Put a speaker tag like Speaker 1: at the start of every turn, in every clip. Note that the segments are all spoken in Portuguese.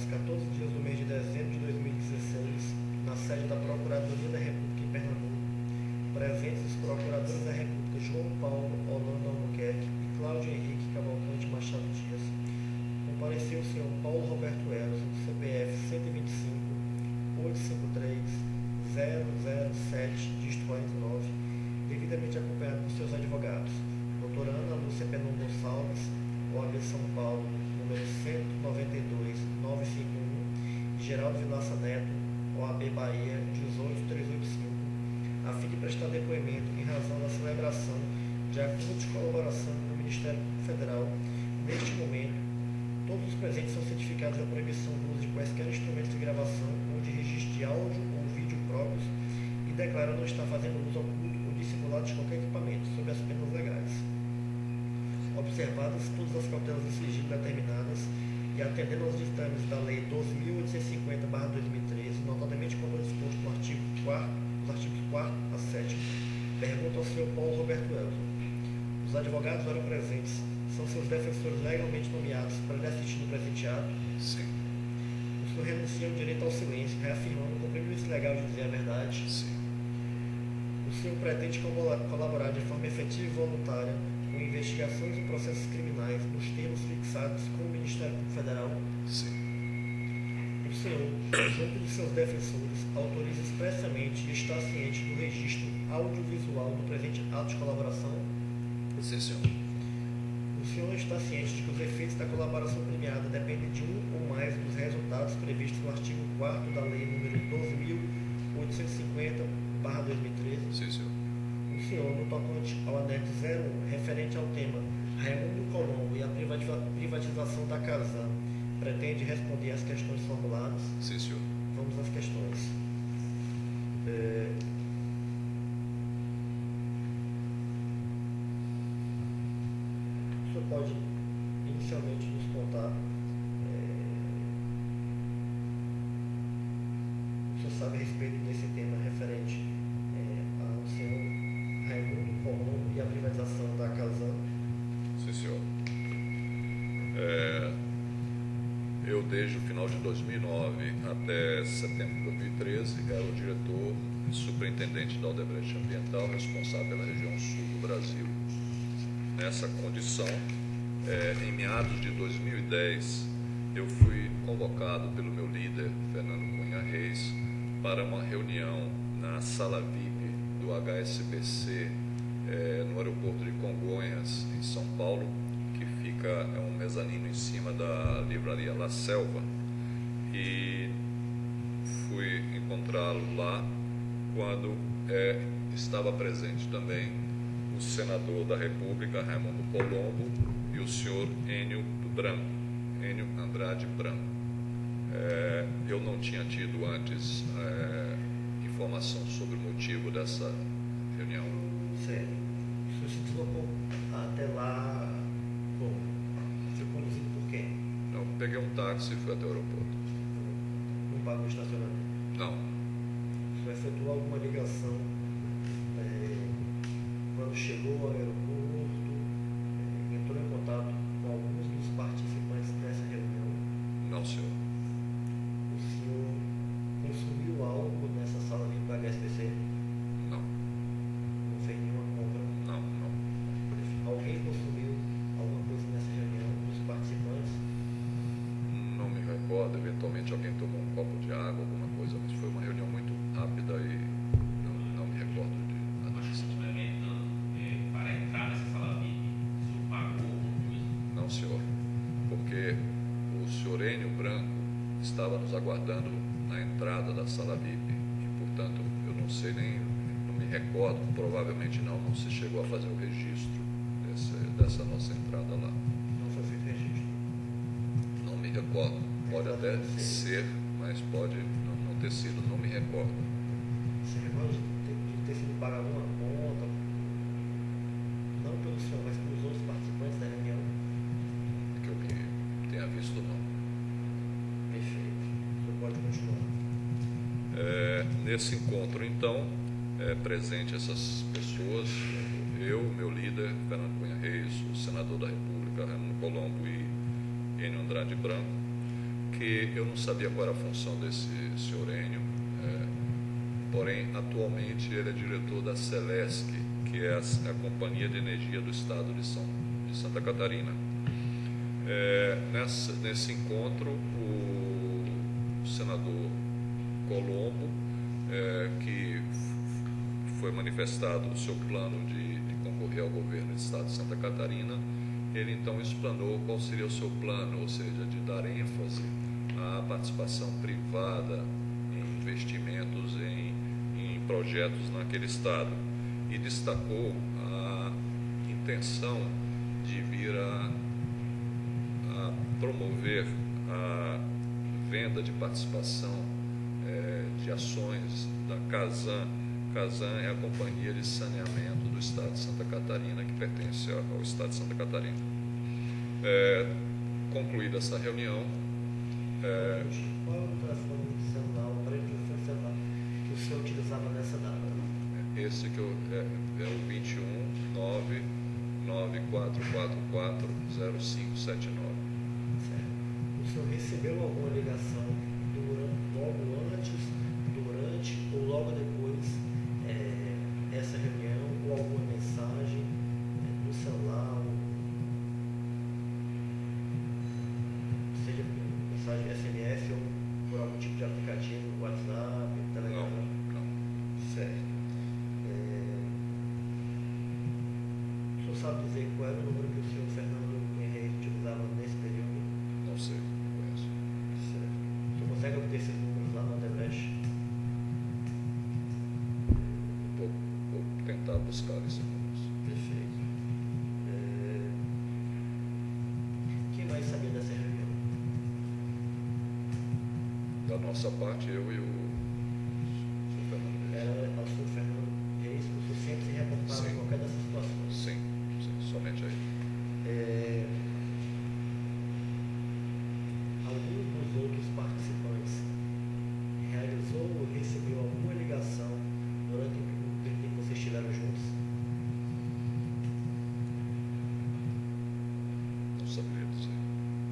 Speaker 1: realizados 14 dias do mês de dezembro de 2016, na sede da Procuradoria da República em Pernambuco, presentes os procuradores da República João Paulo Holanda Albuquerque e Cláudio Henrique Cavalcante Machado Dias, compareceu o senhor Paulo Roberto Eros, CPF 125-853-007, dígito 49, devidamente acompanhado por seus advogados, doutora Ana Lúcia Penon Gonçalves, OAB São Paulo, número 192-951, e Geraldo Vilaça Neto, OAB Bahia, 18385, a fim de prestar depoimento em razão da celebração de acordo de colaboração no Ministério Público Federal. Neste momento, todos os presentes são certificados da proibição do uso de quaisquer instrumentos de gravação ou de registro de áudio ou vídeo próprios e declaram não estar fazendo uso oculto ou dissimulado de qualquer equipamento, sob as penas legais. Observadas todas as cautelas de sigilo determinadas e atendendo aos ditames da Lei 12.850/2013, notadamente quando disposto no artigo 4º, os artigos 4º a 7º, pergunta ao senhor Paulo Roberto Elton. Os advogados ora presentes são seus defensores legalmente nomeados para lhe assistir no presente ato?
Speaker 2: Sim.
Speaker 1: O senhor renuncia ao direito ao silêncio, reafirmando o compromisso legal de dizer a verdade?
Speaker 2: Sim.
Speaker 1: O senhor pretende colaborar de forma efetiva e voluntária com investigações e processos criminais nos termos fixados com o Ministério Público Federal?
Speaker 2: Sim.
Speaker 1: O senhor, junto de seus defensores, autoriza expressamente e está ciente do registro audiovisual do presente ato de colaboração?
Speaker 2: Sim, senhor.
Speaker 1: O senhor está ciente de que os efeitos da colaboração premiada dependem de um ou mais dos resultados previstos no artigo 4º da Lei número 12.850/2013?
Speaker 2: Sim, senhor.
Speaker 1: O senhor, no tocante ao anexo 01, referente ao tema Raimundo Colombo e a privatização da Casan, pretende responder às questões formuladas?
Speaker 2: Sim, senhor.
Speaker 1: Vamos às questões. O senhor pode inicialmente nos contar o senhor sabe a respeito desse tema referente ao senhor Raimundo Colombo e a privatização da Casan?
Speaker 2: Sim, senhor. Eu, desde o final de 2009 até setembro de 2013, era o diretor e superintendente da Odebrecht Ambiental, responsável pela região sul do Brasil. Nessa condição, em meados de 2010, eu fui convocado pelo meu líder, Fernando Cunha Reis, para uma reunião na sala VIP do HSBC, no aeroporto de Congonhas, em São Paulo, que fica um mezanino em cima da livraria La Selva, e fui encontrá-lo lá quando estava presente também o senador da República, Raimundo Colombo, e o senhor Enio Andrade Branco. Eu não tinha tido antes informação sobre o motivo dessa reunião.
Speaker 1: Sério. O senhor se deslocou até lá como? Foi conduzido por quem?
Speaker 2: Não, peguei um táxi e fui até o aeroporto.
Speaker 1: Não pagou o estacionamento?
Speaker 2: Não.
Speaker 1: O senhor efetuou alguma ligação quando chegou ao aeroporto? Entrou em contato com alguns dos participantes dessa reunião?
Speaker 2: Não, senhor.
Speaker 1: O senhor consumiu algo nessa sala VIP do HSBC?
Speaker 2: Não.
Speaker 1: Não fez nenhuma compra?
Speaker 2: Não.
Speaker 1: Alguém consumiu alguma coisa nessa reunião dos participantes?
Speaker 2: Não me recordo. Eventualmente alguém tomou um copo de água, alguma coisa, mas foi uma reunião muito rápida e não me recordo de nada.
Speaker 3: Mas complementando, para entrar nessa sala VIP, o senhor pagou alguma coisa?
Speaker 2: Não, senhor. Porque o senhor Enio Branco estava nos aguardando na entrada da sala VIP e, portanto, eu não sei nem, não me recordo, provavelmente não se chegou a fazer o registro dessa nossa entrada lá.
Speaker 1: Não foi feito registro.
Speaker 2: Não me recordo. Pode até ser, mas pode não ter sido. Não me recordo.
Speaker 1: Você recorda de ter sido paga alguma conta? Não pelo senhor, mas pelos outros participantes da reunião?
Speaker 2: Que eu me tenha visto, não.
Speaker 1: Perfeito. O senhor pode continuar.
Speaker 2: Nesse encontro, então, presente essas pessoas, eu, meu líder, Fernando Cunha Reis, o senador da República, Raimundo Colombo, e Enio Andrade Branco, que eu não sabia qual era a função desse senhor Enio, porém, atualmente ele é diretor da Celesc, que é a Companhia de Energia do Estado de Santa Catarina. Nesse encontro, o senador Colombo, que foi manifestado o seu plano de concorrer ao governo do Estado de Santa Catarina, ele então explanou qual seria o seu plano, ou seja, de dar ênfase à participação privada em investimentos em projetos naquele Estado, e destacou a intenção de vir a promover a venda de participação de ações da Casan. Casan é a Companhia de Saneamento do Estado de Santa Catarina, que pertence ao Estado de Santa Catarina. Concluída essa reunião...
Speaker 1: Qual é o telefone celular, o aparelho de telefone celular que o senhor utilizava nessa data?
Speaker 2: Esse que é o 21 99444 0579.
Speaker 1: O senhor recebeu alguma ligação logo antes, durante ou logo depois essa reunião, ou alguma mensagem no celular, seja por mensagem SMS ou por algum tipo de aplicativo, WhatsApp, Telegram?
Speaker 2: Não.
Speaker 1: Certo. O senhor sabe dizer qual era o número que o senhor Fernando Cunha Reis utilizava nesse período?
Speaker 2: Não sei, não conheço.
Speaker 1: Certo. O senhor consegue obter esses números lá na Odebrecht?
Speaker 2: Vou tentar buscar esses números.
Speaker 1: Perfeito. Quem mais sabia dessa reunião?
Speaker 2: Da nossa parte, eu e o senhor Fernando Reis.
Speaker 1: Era o senhor Fernando Reis, o senhor sempre se reportava
Speaker 2: Sim.
Speaker 1: em qualquer dessas situações?
Speaker 2: Sim, somente aí.
Speaker 1: Algum dos outros participantes realizou ou recebeu alguma ligação durante o tempo que vocês estiveram juntos?
Speaker 2: Não saberia dizer.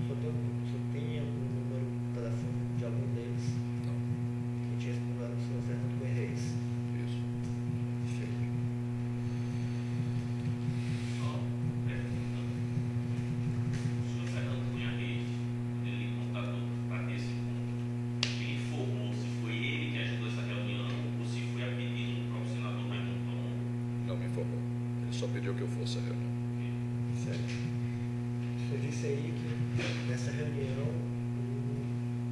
Speaker 1: O senhor tem algum número de telefone de algum deles?
Speaker 2: Não.
Speaker 1: Quem tinha esse número era o senhor Fernando Cunha Reis.
Speaker 2: Isso.
Speaker 1: Perfeito.
Speaker 3: Só perguntando. O senhor Fernando Cunha Reis, quando ele contatou para esse ponto, ele informou se foi ele que ajudou essa reunião ou se foi a pedido do próprio senador Raimundo Colombo?
Speaker 2: Não me informou. Ele só pediu que eu fosse à reunião.
Speaker 1: Certo. O senhor disse aí que nessa reunião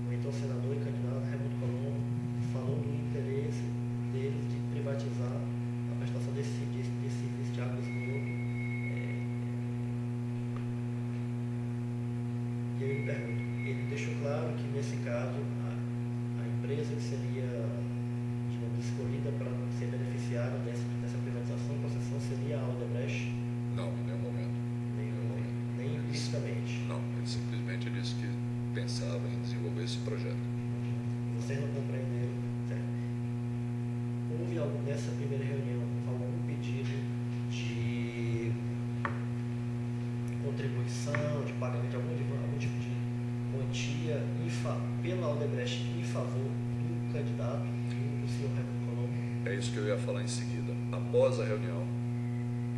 Speaker 1: o então senador e candidato Raimundo Colombo falou do interesse deles de privatizar a prestação desse serviço de água e esgoto. E aí eu lhe pergunto, ele deixou claro que nesse caso a empresa que seria, digamos, escolhida para ser beneficiária dessa privatização e concessão seria a Odebrecht?
Speaker 2: Não, em nenhum momento.
Speaker 1: Nem implicitamente.
Speaker 2: Não, ele simplesmente disse que pensava em desenvolver esse projeto.
Speaker 1: Vocês não compreenderam, certo? Houve nessa primeira reunião algum pedido de contribuição, de pagamento, algum tipo de quantia pela Odebrecht em favor do candidato, do senhor Raimundo Colombo?
Speaker 2: É isso que eu ia falar em seguida. Após a reunião,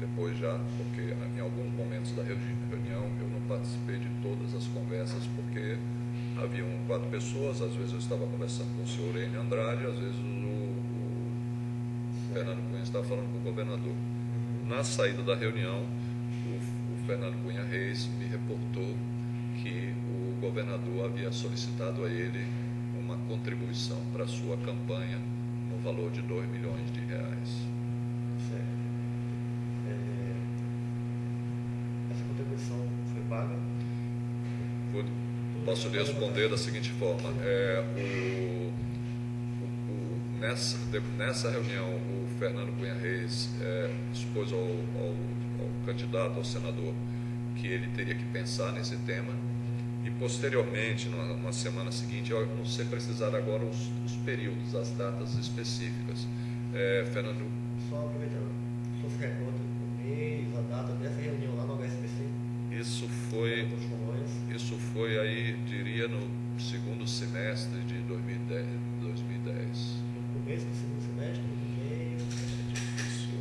Speaker 2: depois já, porque em alguns momentos da reunião eu não participei de todas as conversas, porque haviam 4 pessoas, às vezes eu estava conversando com o senhor Enio Andrade, às vezes o Fernando Cunha estava falando com o governador. Na saída da reunião, o Fernando Cunha Reis me reportou que o governador havia solicitado a ele uma contribuição para a sua campanha no valor de R$2 milhões.
Speaker 1: Certo. Essa contribuição foi paga?
Speaker 2: Posso lhe responder da seguinte forma: nessa reunião, o Fernando Cunha Reis expôs ao candidato, ao senador, que ele teria que pensar nesse tema, e posteriormente, na semana seguinte, eu não sei precisar agora os períodos, as datas específicas. Fernando.
Speaker 1: Só aproveitando, o senhor se recorda o mês, a data dessa reunião lá no HSBC?
Speaker 2: Isso foi aí, diria, no segundo semestre de 2010.
Speaker 1: No começo do segundo semestre, no meio.
Speaker 2: É difícil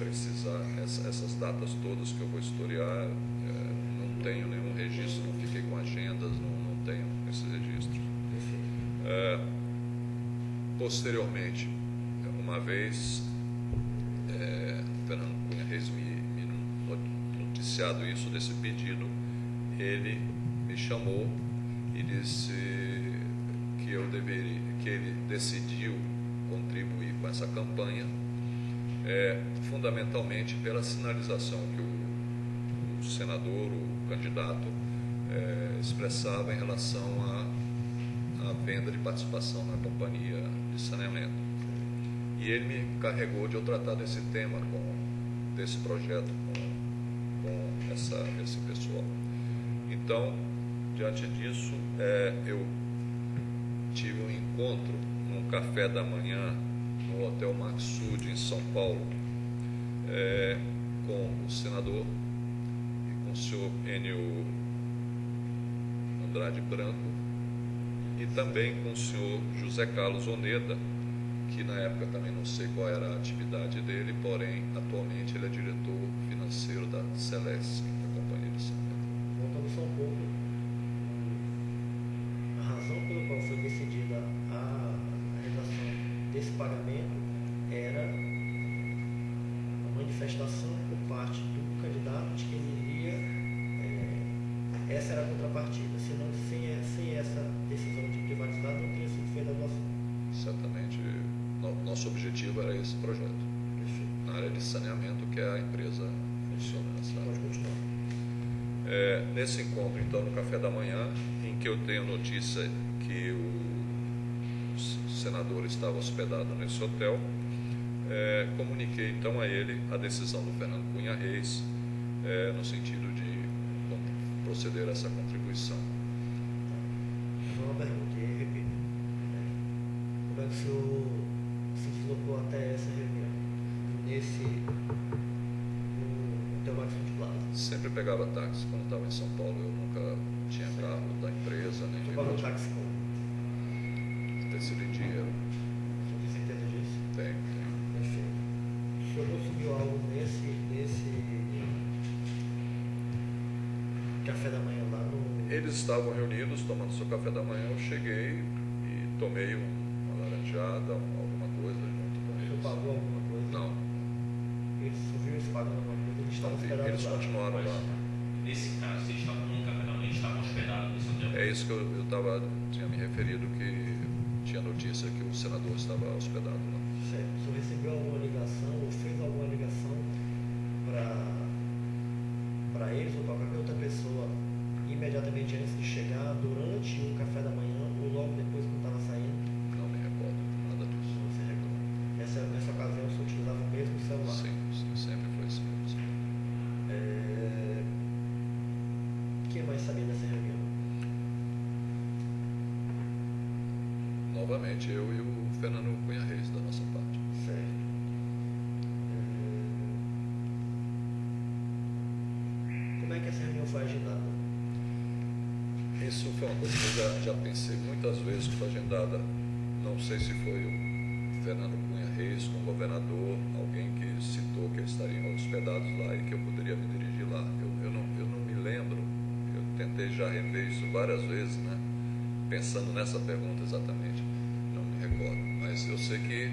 Speaker 2: precisar essas datas todas que eu vou historiar. Não tenho nenhum registro, não fiquei com agendas, não tenho esses registros. Posteriormente, uma vez, Fernando Cunha Reis me noticiado isso, desse pedido, ele me chamou e disse que ele decidiu contribuir com essa campanha, fundamentalmente pela sinalização que o senador, o candidato, expressava em relação à venda de participação na companhia de saneamento. E ele me encarregou de eu tratar desse tema, desse projeto com esse pessoal. Então, diante disso, eu tive um encontro num café da manhã no Hotel Maxud, em São Paulo, com o senador e com o senhor Enio Andrade Branco e também com o senhor José Carlos Oneda, que na época também não sei qual era a atividade dele, porém atualmente ele é diretor financeiro da Celesc, da Companhia de Saneamento.
Speaker 1: Voltando só um pouco, a razão pela qual foi decidida a redação desse pagamento era a manifestação por parte do candidato de que ele iria, essa era a contrapartida, senão sem essa decisão de privatizar não teria sido feita a doação.
Speaker 2: Certamente, nosso objetivo era esse projeto.
Speaker 1: Perfeito.
Speaker 2: Na área de saneamento, que é a empresa funciona nessa área.
Speaker 1: Pode continuar.
Speaker 2: Nesse encontro, então, no café da manhã, em que eu tenho notícia que o senador estava hospedado nesse hotel, comuniquei então a ele a decisão do Fernando Cunha Reis, no sentido de proceder a essa contribuição.
Speaker 1: Só uma pergunta, e repito. Como é que o senhor se deslocou até essa reunião? No Hotel Maxud Plaza?
Speaker 2: Sempre pegava táxi. Quando estava em São Paulo, eu nunca tinha carro da empresa, nem
Speaker 1: Você pagou táxi como?
Speaker 2: Decidi dinheiro.
Speaker 1: O senhor tem certeza disso?
Speaker 2: Tem.
Speaker 1: Perfeito. O senhor conseguiu algo nesse café da manhã lá no...
Speaker 2: Eles estavam reunidos, tomando seu café da manhã. Eu cheguei e tomei uma laranjada, alguma coisa junto com
Speaker 1: O senhor
Speaker 2: eles.
Speaker 1: pagou alguma coisa?
Speaker 2: Não.
Speaker 1: Eles ouviram eles pagando alguma coisa? Eles estavam
Speaker 2: Não vi.
Speaker 1: hospedados
Speaker 2: Eles
Speaker 1: lá?
Speaker 2: continuaram lá.
Speaker 3: Nesse caso, vocês estavam num café da manhã, estavam hospedados nesse hotel.
Speaker 2: É isso que eu tinha me referido, que tinha notícia que o senador estava hospedado lá.
Speaker 1: Certo. O senhor recebeu alguma ligação ou fez alguma ligação para eles ou para qualquer outra pessoa imediatamente antes de chegar, durante um café da manhã ou logo depois quando estava saindo?
Speaker 2: Não me recordo nada disso.
Speaker 1: Não se recorda. Nessa ocasião o senhor utilizava o mesmo celular?
Speaker 2: Sim, sempre foi assim mesmo.
Speaker 1: Quem mais sabia dessa reunião?
Speaker 2: Novamente, eu e o Fernando Cunha Reis, da nossa parte.
Speaker 1: Certo. Como é que essa reunião foi agendada?
Speaker 2: Isso foi uma coisa que eu já pensei muitas vezes que foi agendada. Não sei se foi o Fernando Cunha Reis com o governador, alguém que citou que eles estariam hospedados lá e que eu poderia me dirigir lá. Eu não me lembro, eu tentei já rever isso várias vezes, né? Pensando nessa pergunta exatamente, não me recordo. Mas eu sei que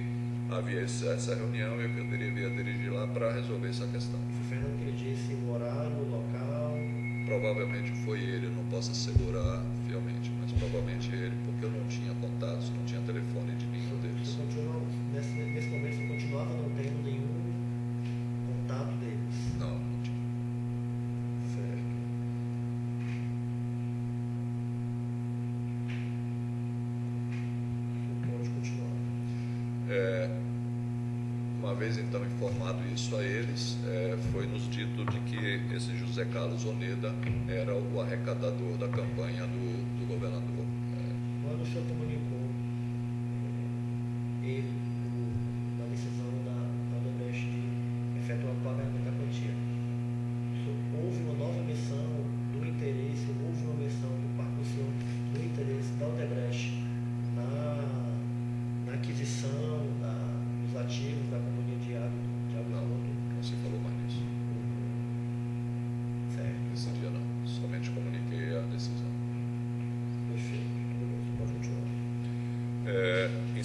Speaker 2: havia essa reunião e eu poderia dirigir lá para resolver essa questão.
Speaker 1: Foi o Fernando que lhe disse o horário, o local?
Speaker 2: Provavelmente foi ele, eu não posso assegurar fielmente, mas provavelmente ele, porque eu não tinha contatos, não tinha telefone de nenhum deles.
Speaker 1: Você continua, nesse momento você continuava não tendo nenhum contato deles?
Speaker 2: Não tinha.
Speaker 1: Certo. Pode continuar.
Speaker 2: Uma vez então informado isso a eles, foi nos dito de que esse José Carlos Oneda era o arrecadador da campanha do governador.
Speaker 1: Quando o senhor comunicou ele da decisão da Odebrecht de efetuar o pagamento da quantia, houve uma nova menção do interesse, houve uma menção por parte do senhor do interesse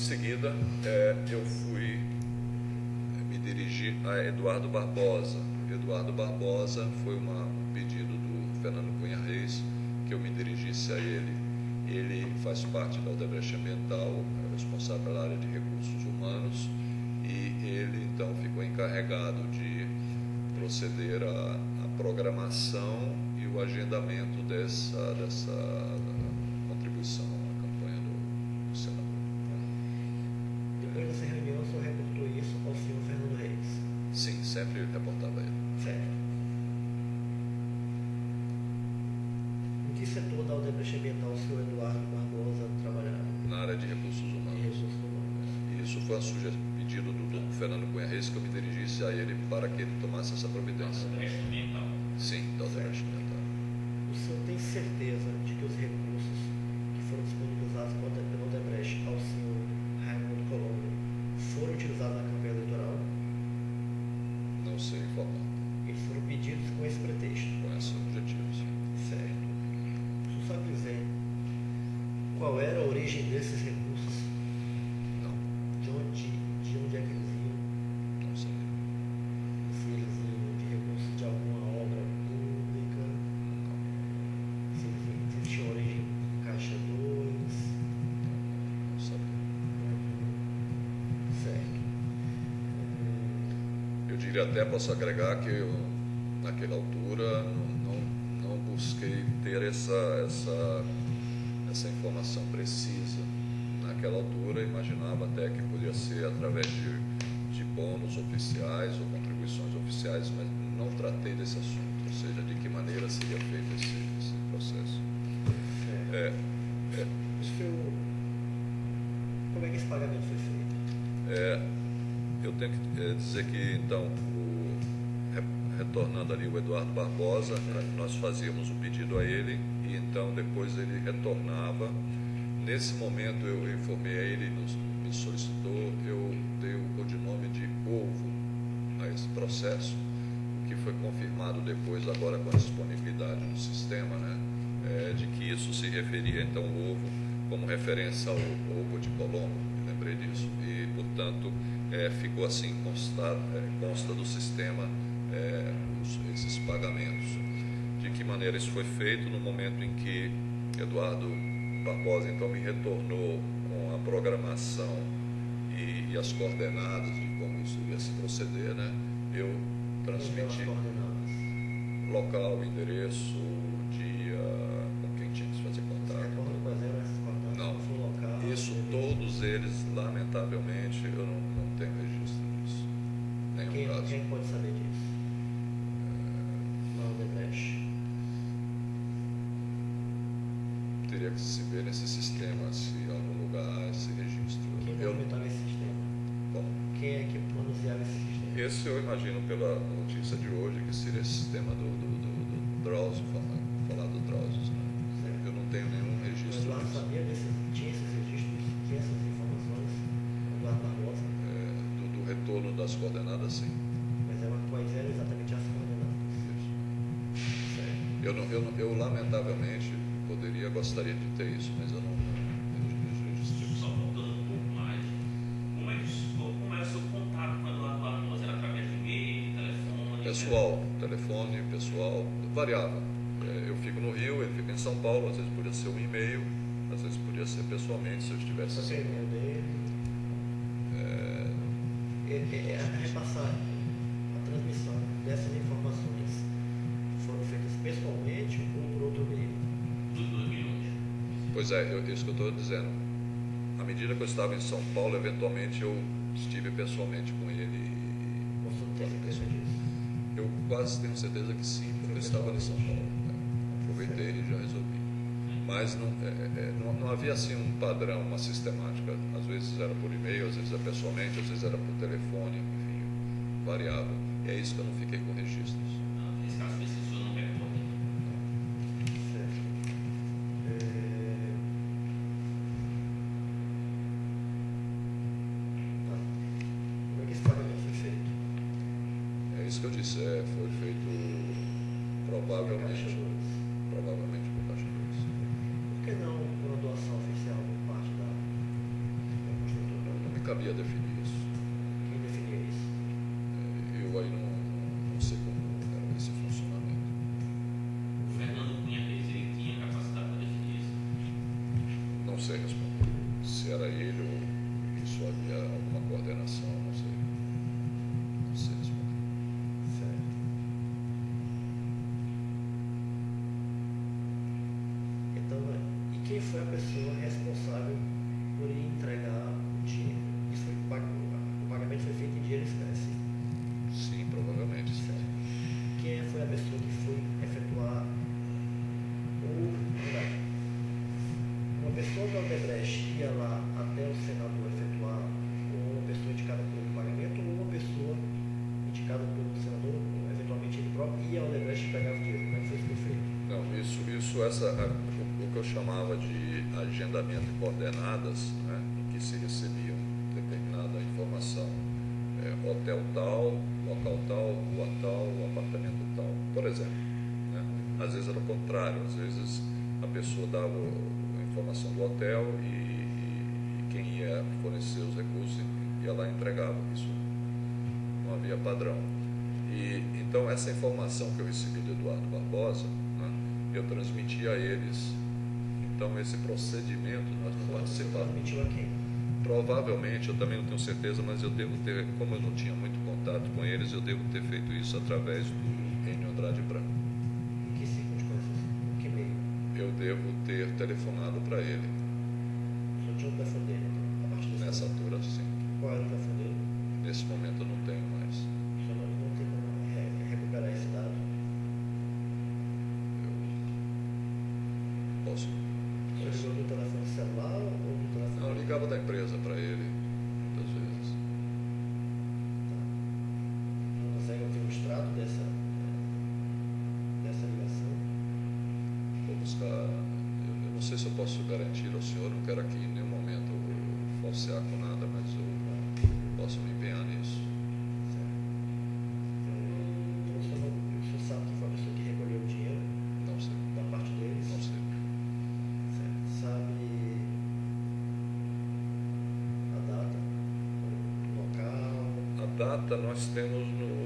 Speaker 2: seguida, eu me dirigi a Eduardo Barbosa. Eduardo Barbosa foi um pedido do Fernando Cunha Reis que eu me dirigisse a ele. Ele faz parte da Odebrecht Ambiental, é responsável pela área de recursos humanos, e ele então ficou encarregado de proceder à programação e o agendamento dessa contribuição à campanha do senador.
Speaker 1: Depois dessa reunião, o senhor reportou isso ao senhor Fernando Reis?
Speaker 2: Sim, sempre reportava ele.
Speaker 1: Certo. Em que setor da Odebrecht Ambiental o senhor Eduardo Barbosa trabalhava?
Speaker 2: Na área de recursos humanos.
Speaker 1: Recursos humanos.
Speaker 2: E isso foi um pedido do Fernando Cunha Reis que eu me dirigisse a ele para que ele tomasse essa providência.
Speaker 3: Odebrecht Ambiental.
Speaker 2: Sim, da Odebrecht Ambiental.
Speaker 1: O senhor tem certeza de que os recursos que foram disponibilizados pela Odebrecht ao senhor Raimundo Colombo foram utilizados na campanha eleitoral?
Speaker 2: Não sei informar.
Speaker 1: Eles foram pedidos com esse pretexto?
Speaker 2: Com esse objetivo, sim.
Speaker 1: Certo. O senhor sabe dizer qual era a origem desses recursos?
Speaker 2: Não,
Speaker 1: De onde é que eles iam?
Speaker 2: não sei.
Speaker 1: Se eles iam de recursos de alguma obra pública? Se eles tinham origem em Caixa 2?
Speaker 2: Não sabia.
Speaker 1: Certo.
Speaker 2: Eu diria até, posso agregar que eu, naquela altura, não busquei ter essa informação precisa. Naquela altura, imaginava até que podia ser através de bônus oficiais ou contribuições oficiais, mas não tratei desse assunto, ou seja, de que maneira seria feito esse processo.
Speaker 1: Certo. Como é que esse pagamento foi feito?
Speaker 2: Eu tenho que dizer que, então, retornando ali o Eduardo Barbosa, nós fazíamos o pedido a ele e então depois ele retornava. Nesse momento eu informei a ele, me solicitou, eu dei o codinome de Ovo a esse processo, o que foi confirmado depois agora com a disponibilidade do sistema, né, de que isso se referia então ao ovo como referência ao ovo de Colombo, me lembrei disso, e portanto ficou assim, consta do sistema esses pagamentos. De que maneira isso foi feito? No momento em que Eduardo Barbosa então me retornou com a programação e as coordenadas de como isso ia se proceder, né? Eu transmiti local, endereço, dia, com quem tinha que se fazer
Speaker 1: Você
Speaker 2: contato.
Speaker 1: recorda quais eram essas coordenadas?
Speaker 2: Não,
Speaker 1: Foi local,
Speaker 2: isso
Speaker 1: endereço?
Speaker 2: todos eles, lamentavelmente, eu não tenho registro disso. Nenhum caso.
Speaker 1: Quem pode saber disso? Na Odebrecht.
Speaker 2: Teria que se ver nesse sistema, se em algum lugar há esse registro.
Speaker 1: Quem movimentava esse sistema?
Speaker 2: Bom,
Speaker 1: Quem é que manuseava esse sistema?
Speaker 2: esse eu imagino pela notícia de hoje que seria esse sistema do Drauzio, falar do Drauzio. Né?
Speaker 1: Certo.
Speaker 2: Eu não tenho nenhum
Speaker 1: O
Speaker 2: registro
Speaker 1: Eduardo
Speaker 2: disso.
Speaker 1: sabia tinha esses registros, tinha essas informações? O Eduardo Barbosa?
Speaker 2: Do retorno das coordenadas, sim.
Speaker 1: Mas quais eram exatamente as coordenadas? Certo.
Speaker 2: Eu lamentavelmente gostaria de ter isso, mas eu não registrei isso.
Speaker 3: Só voltando um pouco mais, como era o seu contato com o Eduardo Barbosa? Era através de e-mail, telefone?
Speaker 2: Telefone, pessoal, variava. Eu fico no Rio, ele fica em São Paulo, às vezes podia ser um e-mail, às vezes podia ser pessoalmente, se eu estivesse
Speaker 1: Só
Speaker 2: em
Speaker 1: tem
Speaker 2: São
Speaker 1: o
Speaker 2: Paulo.
Speaker 1: e-mail dele. A repassar a transmissão dessas informações foram feitas pessoalmente ou por outro meio?
Speaker 3: Dos 2 milhões.
Speaker 2: Pois isso que eu estou dizendo. À medida que eu estava em São Paulo, eventualmente eu estive pessoalmente com ele.
Speaker 1: Você não tem certeza disso?
Speaker 2: Eu quase tenho certeza que sim, porque eu estava em São Paulo. Né? Aproveitei e já resolvi. Mas não havia assim um padrão, uma sistemática. Às vezes era por e-mail, às vezes era pessoalmente, às vezes era por telefone, enfim, variava. E é isso que eu não fiquei com registros.
Speaker 3: Nesse caso específico, o senhor não recorda.
Speaker 1: Certo. Tá. Como é que esse pagamento foi feito?
Speaker 2: É isso que eu disse, foi feito
Speaker 1: Caixa
Speaker 2: provavelmente
Speaker 1: 2.
Speaker 2: por Caixa 2.
Speaker 1: Por que não uma doação oficial por parte da construtora?
Speaker 2: cabia definir isso.
Speaker 1: Quem definia isso?
Speaker 2: Eu aí não sei como era esse funcionamento.
Speaker 3: O Fernando Cunha Reis, ele tinha capacidade para definir isso?
Speaker 2: Não sei responder. Se era ele ou isso havia alguma coordenação, não sei. Não sei responder.
Speaker 1: Certo. Então, e quem foi a pessoa responsável por ir entregar o dinheiro? Isso foi o pagamento foi feito em dinheiro espécie.
Speaker 2: Sim, provavelmente. Sim.
Speaker 1: Certo. Quem foi a pessoa que foi efetuar uma pessoa da Odebrecht ia lá até o senador efetuar, ou uma pessoa indicada pelo pagamento, ou uma pessoa indicada pelo senador, ou eventualmente ele próprio, ia ao Odebrecht e pegava o dinheiro? Como é que foi isso feito?
Speaker 2: Não, o que eu chamava de agendamento de coordenadas, né, em que se recebia determinada informação, hotel tal, local tal, rua tal, apartamento tal, por exemplo. Né? Às vezes era o contrário, às vezes a pessoa dava a informação do hotel e quem ia fornecer os recursos ia lá e entregava. Isso não havia padrão. E então essa informação que eu recebi do Eduardo Barbosa, né, eu transmiti a eles. Então esse procedimento nós não participávamos.
Speaker 1: Transmitiu a quem?
Speaker 2: Provavelmente, eu também não tenho certeza, mas eu devo ter, como eu não tinha muito contato com eles, eu devo ter feito isso através do Enio Andrade Branco.
Speaker 1: Em que circunstâncias? Em que meio?
Speaker 2: Eu devo ter telefonado para ele.
Speaker 1: Só tinha o telefone dele, então, a partir desse
Speaker 2: Nessa
Speaker 1: momento.
Speaker 2: altura, sim.
Speaker 1: Qual era o telefone dele?
Speaker 2: Nesse momento eu não tenho mais.
Speaker 1: Só não tem como recuperar esse dado.
Speaker 2: Eu posso.
Speaker 1: Você ligou do telefone celular ou do telefone?
Speaker 2: Não, eu ligava da empresa para ele, muitas vezes.
Speaker 1: Tá. Não consegue ter um extrato dessa ligação?
Speaker 2: Vou buscar. Eu não sei se eu posso garantir ao senhor, não quero aqui em nenhum momento falsear com nada, mas eu posso me empenhar nisso.
Speaker 1: Certo. Então o senhor sabe que foi a pessoa que recolheu o dinheiro
Speaker 2: Não sei,
Speaker 1: da parte deles?
Speaker 2: não sei.
Speaker 1: Certo. Sabe a data, o local?
Speaker 2: A data nós temos no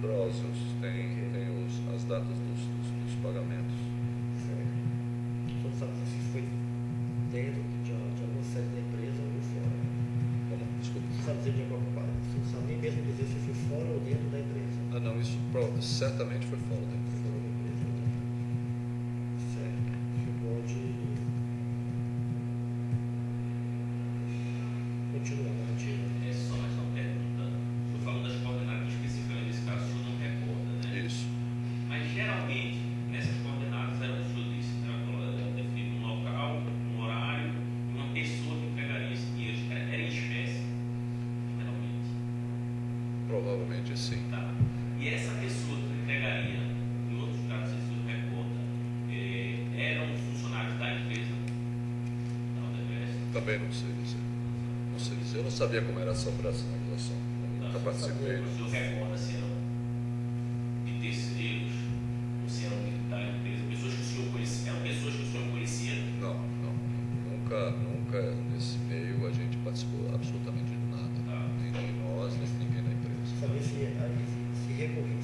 Speaker 2: Drosos, tem as datas dos pagamentos.
Speaker 1: Certo. O senhor sabe se foi dentro de alguma sede da empresa ou fora?
Speaker 2: Como? Desculpa.
Speaker 1: Você sabe dizer de qual parte? Você não sabe nem mesmo dizer se foi fora ou dentro da empresa.
Speaker 2: Ah, não, isso certamente foi fora da empresa.
Speaker 1: Fora da empresa, né? Certo. Você pode continuar a narrativa.
Speaker 3: É só mais uma pergunta. Estou falando das coordenadas, especificamente nesse caso, o senhor não recorda, né?
Speaker 2: Isso.
Speaker 3: Mas geralmente, nessas coordenadas, era o senhor disse, era definido um local, um horário, e uma pessoa que entregaria esse dinheiro. Era em espécie, geralmente.
Speaker 2: Provavelmente sim.
Speaker 3: Tá? E essa pessoa que entregaria, em outros casos, se o senhor recorda, eram funcionários da empresa, da Odebrecht.
Speaker 2: Também não sei dizer. Não sei dizer. Eu não sabia como era essa operacionalização. Nunca participei.
Speaker 3: O senhor recorda se eram de terceiros ou se eram da empresa, pessoas que o senhor conhecia, eram pessoas que o senhor conhecia?
Speaker 2: Não. Nunca nesse meio a gente participou absolutamente de nada.
Speaker 3: Tá.
Speaker 2: Nem nós, nem ninguém da empresa.
Speaker 1: Saber se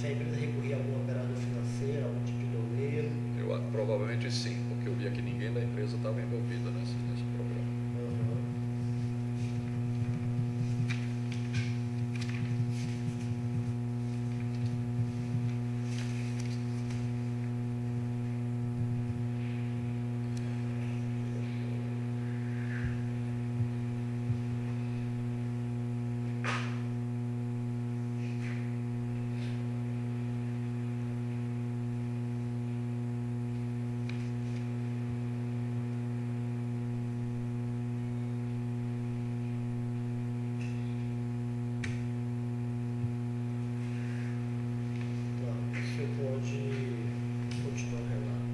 Speaker 1: a empresa recorria a algum operador financeiro, algum tipo de oleiro.
Speaker 2: Provavelmente sim, porque eu via que ninguém da empresa estava envolvido nesse programa.
Speaker 1: Você pode continuar o relato.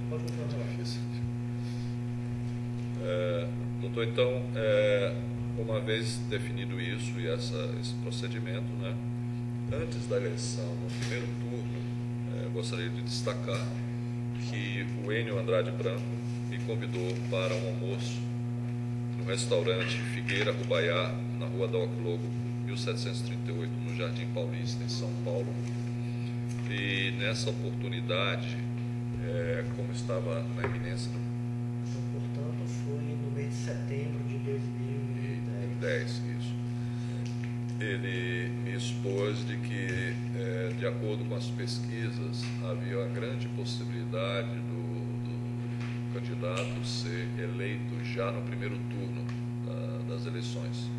Speaker 1: Pode continuar o relato.
Speaker 2: Difícil. Doutor, então, uma vez definido isso e esse procedimento, né, antes da eleição, no primeiro turno, gostaria de destacar que o Enio Andrade Branco me convidou para um almoço no restaurante Figueira Rubaiá, na Rua Doc Lobo, 1738, no Jardim Paulista, em São Paulo. E nessa oportunidade, como estava na iminência do...
Speaker 1: Então, portanto, foi no mês de setembro de 2010.
Speaker 2: Isso. Ele me expôs de que, de acordo com as pesquisas, havia uma grande possibilidade do candidato ser eleito já no primeiro turno das eleições.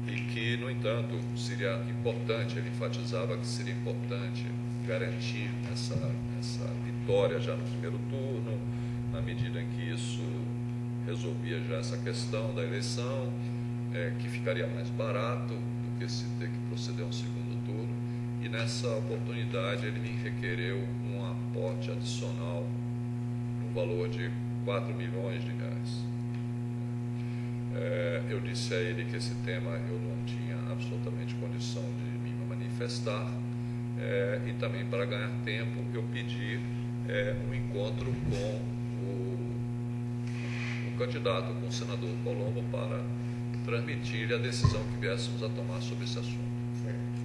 Speaker 2: E que, no entanto, seria importante, ele enfatizava que seria importante garantir essa vitória já no primeiro turno, na medida em que isso resolvia já essa questão da eleição, que ficaria mais barato do que se ter que proceder a um segundo turno. E nessa oportunidade ele me requereu um aporte adicional no valor de 4 milhões de reais. Eu disse a ele que esse tema eu não tinha absolutamente condição de me manifestar, e também, para ganhar tempo, eu pedi um encontro com o candidato, com o senador Colombo, para transmitir-lhe a decisão que viéssemos a tomar sobre esse assunto.
Speaker 1: Certo.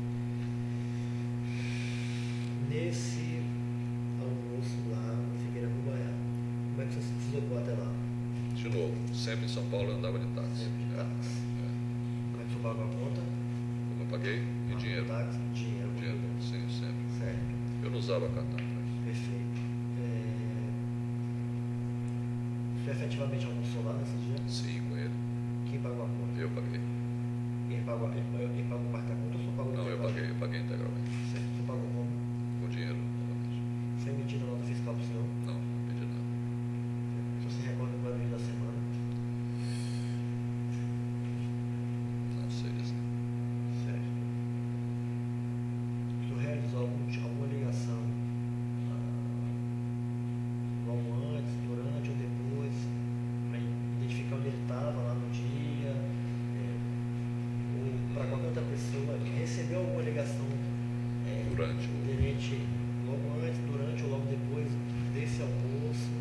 Speaker 1: Nesse almoço lá no Figueira Rubaiá, como é que você se deslocou até lá?
Speaker 2: De novo, sempre em São Paulo eu andava de táxi.
Speaker 1: Sempre de táxi. Como é que você pagou a conta?
Speaker 2: Como eu paguei? Em dinheiro.
Speaker 1: Táxi, dinheiro.
Speaker 2: Sim, sempre.
Speaker 1: Certo.
Speaker 2: Eu não usava cartão para isso.
Speaker 1: Perfeito. Você efetivamente almoçou lá nesse dia?
Speaker 2: Sim, com ele.
Speaker 1: Quem pagou a conta?
Speaker 2: Eu paguei.
Speaker 1: Ele pagou parte da conta ou só pagou
Speaker 2: Não, eu paguei integralmente.
Speaker 1: Certo. Você pagou como?
Speaker 2: Com dinheiro, novamente.
Speaker 1: Foi emitida nota fiscal para o senhor?
Speaker 2: Não, não pedi nada.
Speaker 1: Você se recorda qual é o dia da semana?
Speaker 2: Não sei dizer.
Speaker 1: Certo. O senhor realizou alguma ligação logo antes, durante ou depois, para identificar onde ele estava lá no dia, ou para qualquer outra pessoa que recebeu alguma ligação
Speaker 2: Durante
Speaker 1: logo antes, durante ou logo depois desse almoço?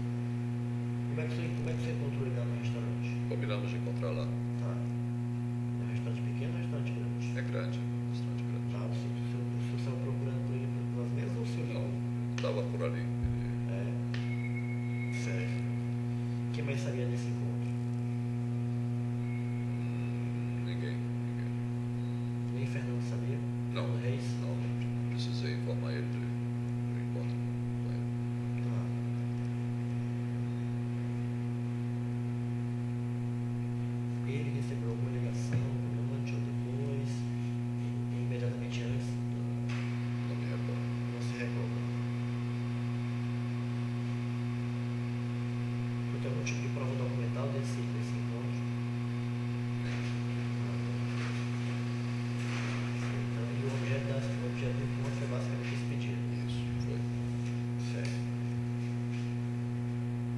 Speaker 1: Como é que você encontrou ele lá no restaurante?
Speaker 2: Combinamos de encontrar lá.
Speaker 1: Tá. É um restaurante pequeno ou um restaurante grande?
Speaker 2: É grande, bastante grande.
Speaker 1: Tá, o senhor saiu procurando por ele pelas mesas ou o senhor?
Speaker 2: Não, estava por ali.
Speaker 1: Certo. Quem mais sabia desse encontro?
Speaker 2: Ninguém.
Speaker 1: Nem Fernando sabia?
Speaker 2: Não,
Speaker 1: Fernando Reis?
Speaker 2: não precisei informar ele do encontro com ele.
Speaker 1: Tá. Ele recebeu alguma ligação durante ou depois, imediatamente antes?
Speaker 2: Não me recordo.
Speaker 1: Não se recorda. Você tem algum tipo de prova documental desse encontro? Então, e o objeto do encontro foi basicamente esse pedido.
Speaker 2: Isso, foi.
Speaker 1: Certo.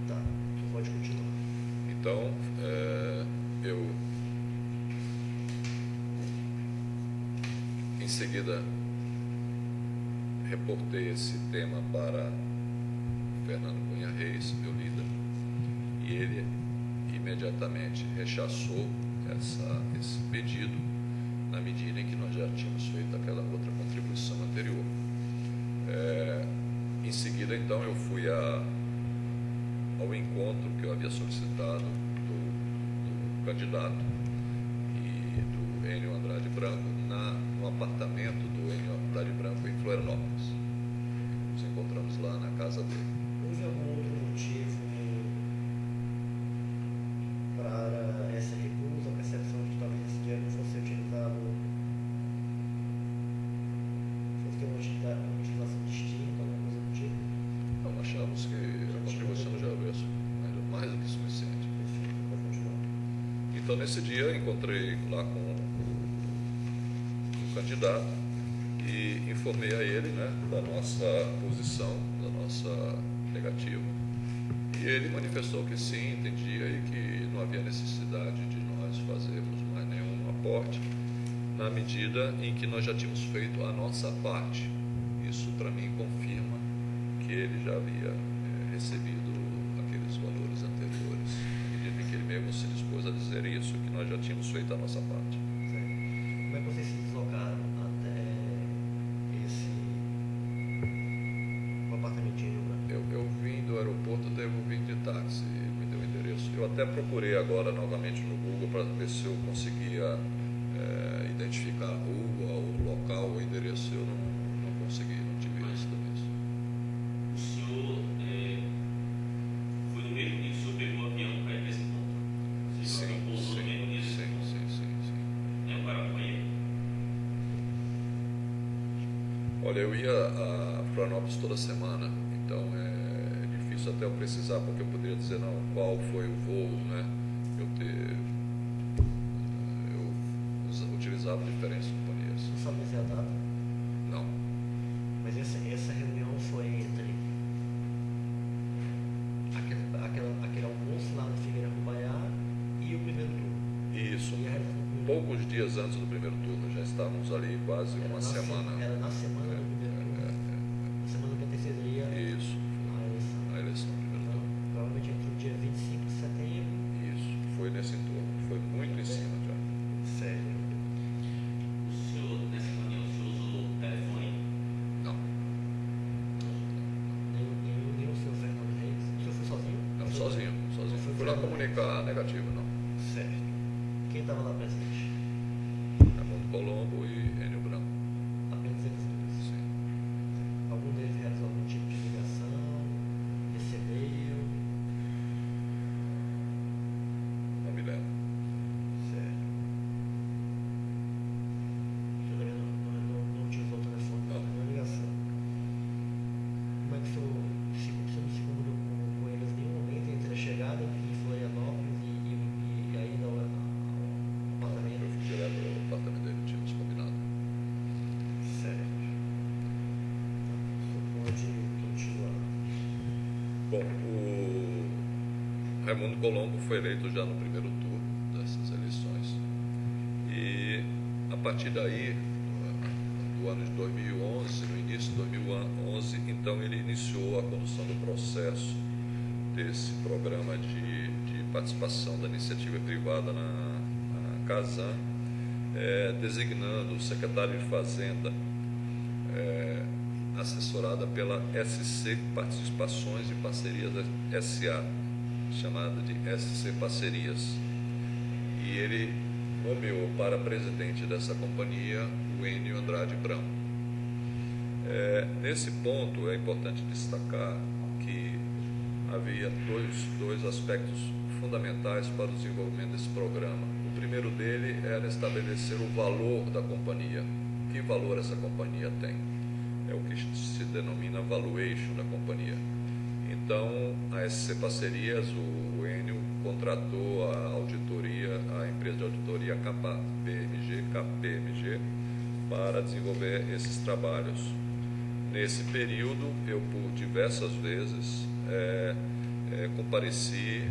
Speaker 1: Tá, você pode continuar.
Speaker 2: Então, eu, em seguida, reportei esse tema para Fernando Cunha Reis, meu líder, e ele imediatamente rechaçou esse pedido, na medida em que nós já tínhamos feito aquela outra contribuição anterior. Em seguida, então, eu fui ao encontro que eu havia solicitado do candidato e do Enio Andrade Branco no apartamento do Enio Andrade Branco em Florianópolis. Nos encontramos lá na casa dele.
Speaker 1: Houve algum outro motivo para essa recusa, a percepção de que talvez esse dinheiro não fosse utilizado, fosse ter uma utilização distinta, alguma coisa do tipo?
Speaker 2: Então, achamos que a contribuição já havia sido mais do que suficiente.
Speaker 1: Perfeito, pode continuar.
Speaker 2: Então, nesse dia, encontrei lá com o candidato e informei a ele, né, da nossa posição, da nossa negativa. E ele manifestou que sim, entendia e que não havia necessidade de nós fazermos mais nenhum aporte, na medida em que nós já tínhamos feito a nossa parte. Isso, para mim, confirma que ele já havia recebido aqueles valores anteriores, à medida em que ele mesmo se dispôs a dizer isso, que nós já tínhamos feito a nossa parte.
Speaker 1: Certo. Como é que vocês se deslocaram até o apartamento de Rio Branco?
Speaker 2: Eu vim do aeroporto, devo vir de táxi, me deu o endereço. Eu até procurei agora novamente no Google para ver se eu conseguia identificar a rua, o local, o endereço. Eu não consegui, não tive êxito nisso.
Speaker 3: O senhor foi no mesmo dia que o senhor pegou o avião para ir para esse encontro? O senhor pousou no mesmo dia desse encontro?
Speaker 2: Sim.
Speaker 3: É o cara acompanhei?
Speaker 2: Olha, eu ia a Florianópolis toda semana, então é difícil até eu precisar, porque eu poderia dizer não, qual foi o voo, né? Eu utilizava diferentes companhias.
Speaker 1: Você sabe dizer a data?
Speaker 2: Não.
Speaker 1: Mas essa reunião foi entre aquele almoço lá no Figueira Rubaiá e o primeiro turno.
Speaker 2: Isso.
Speaker 1: E a reunião do primeiro
Speaker 2: Poucos dias antes do primeiro turno, já estávamos ali quase uma semana.
Speaker 1: Era na semana do primeiro turno. Na semana que antecederia
Speaker 2: Isso.
Speaker 1: a eleição.
Speaker 2: A eleição do primeiro
Speaker 1: Então,
Speaker 2: turno.
Speaker 1: provavelmente entre o dia 25 de setembro.
Speaker 2: Isso. Foi nesse entorno. Foi muito em cima já.
Speaker 1: Sério.
Speaker 3: O senhor, nessa reunião, o senhor usou o telefone?
Speaker 2: Não.
Speaker 1: Nem o senhor Fernando Reis. O senhor foi sozinho?
Speaker 2: Não, sozinho.
Speaker 1: Não foi
Speaker 2: Fui lá
Speaker 1: Fernando
Speaker 2: comunicar negativo, não.
Speaker 1: Certo. Quem estava lá presente?
Speaker 2: Raimundo Colombo e Enio Branco.
Speaker 1: Apenas eles dois.
Speaker 2: Sim.
Speaker 1: Algum deles realizou algum tipo de ligação? Recebeu?
Speaker 2: Não me lembro.
Speaker 1: Certo. O senhor também não utilizou o telefone para fazer uma ligação. Como é que o senhor não se comunicou com eles em nenhum momento entre a chegada em Florianópolis e a ida ao apartamento?
Speaker 2: Eu fui direto ao apartamento dele, tínhamos combinado.
Speaker 1: Certo. O senhor pode continuar.
Speaker 2: Bom, o Raimundo Colombo foi eleito já no primeiro turno dessas eleições. E a partir daí, do ano de 2011, no início de 2011, então ele iniciou a condução do processo desse programa de participação da iniciativa privada na Casan, designando o secretário de Fazenda, assessorada pela SC Participações e Parcerias SA, chamada de SC Parcerias. E ele nomeou para presidente dessa companhia o Enio Andrade Branco. Nesse ponto é importante destacar que havia dois aspectos fundamentais para o desenvolvimento desse programa. O primeiro dele era estabelecer o valor da companhia. Que valor essa companhia tem? É o que se denomina valuation da companhia. Então, a SC Parcerias, o Enio, contratou a auditoria, a empresa de auditoria KPMG, para desenvolver esses trabalhos. Nesse período, eu, por diversas vezes, compareci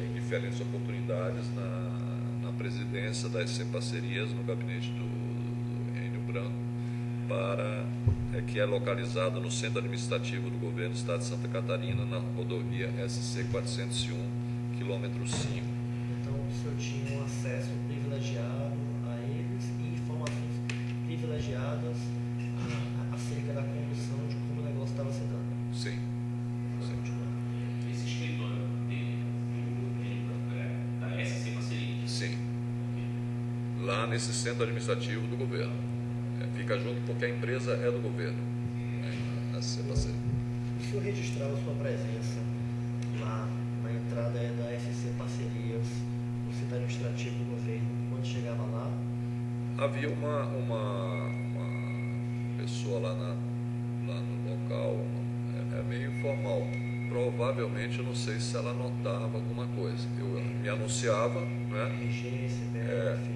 Speaker 2: em diferentes oportunidades na presidência da SC Parcerias, no gabinete do Enio Branco, que é localizado no centro administrativo do governo do estado de Santa Catarina, na rodovia SC 401, quilômetro 5.
Speaker 1: Então o senhor tinha um acesso privilegiado a eles e informações privilegiadas acerca da condução de como o negócio estava se dando.
Speaker 2: Sim.
Speaker 3: Esse escritório da SC Parceria?
Speaker 2: Sim. Lá nesse centro administrativo do governo. Fica junto porque a empresa é do governo. A SC Parceria.
Speaker 1: O senhor registrava sua presença lá na entrada da SC Parcerias, no centro administrativo do governo, quando chegava lá?
Speaker 2: Havia uma pessoa lá no local, é meio informal. Provavelmente, eu não sei se ela notava alguma coisa. Eu me anunciava, né?
Speaker 1: RG, CPF.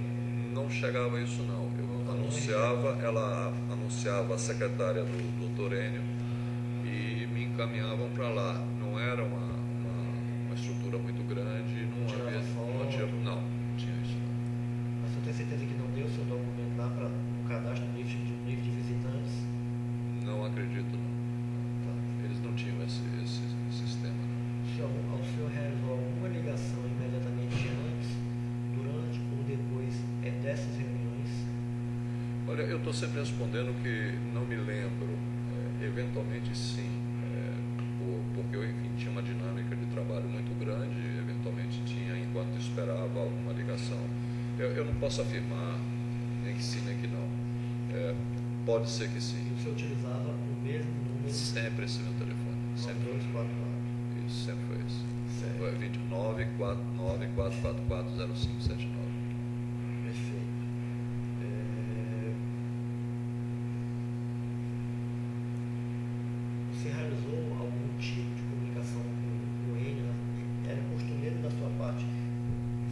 Speaker 2: Não chegava a isso não. Ela anunciava a secretária do Dr. Enio e me encaminhavam para lá. Não era uma estrutura muito grande, não tinha isso não.
Speaker 1: Mas você tem certeza que não deu o seu documento lá para o cadastro do livro de visitantes?
Speaker 2: Não acredito Olha, eu estou sempre respondendo que não me lembro. Eventualmente sim, porque eu, enfim, tinha uma dinâmica de trabalho muito grande, eventualmente tinha, enquanto esperava alguma ligação. Eu não posso afirmar nem que sim, nem que não. Pode ser que sim.
Speaker 1: E você utilizava o mesmo número?
Speaker 2: Sempre esse meu telefone. Sempre.
Speaker 1: 9244.
Speaker 2: Isso, sempre foi esse.
Speaker 1: Certo.
Speaker 2: Foi 29494440579.
Speaker 1: Perfeito. Você realizou algum tipo de comunicação com o Enio? Era costumeiro da sua parte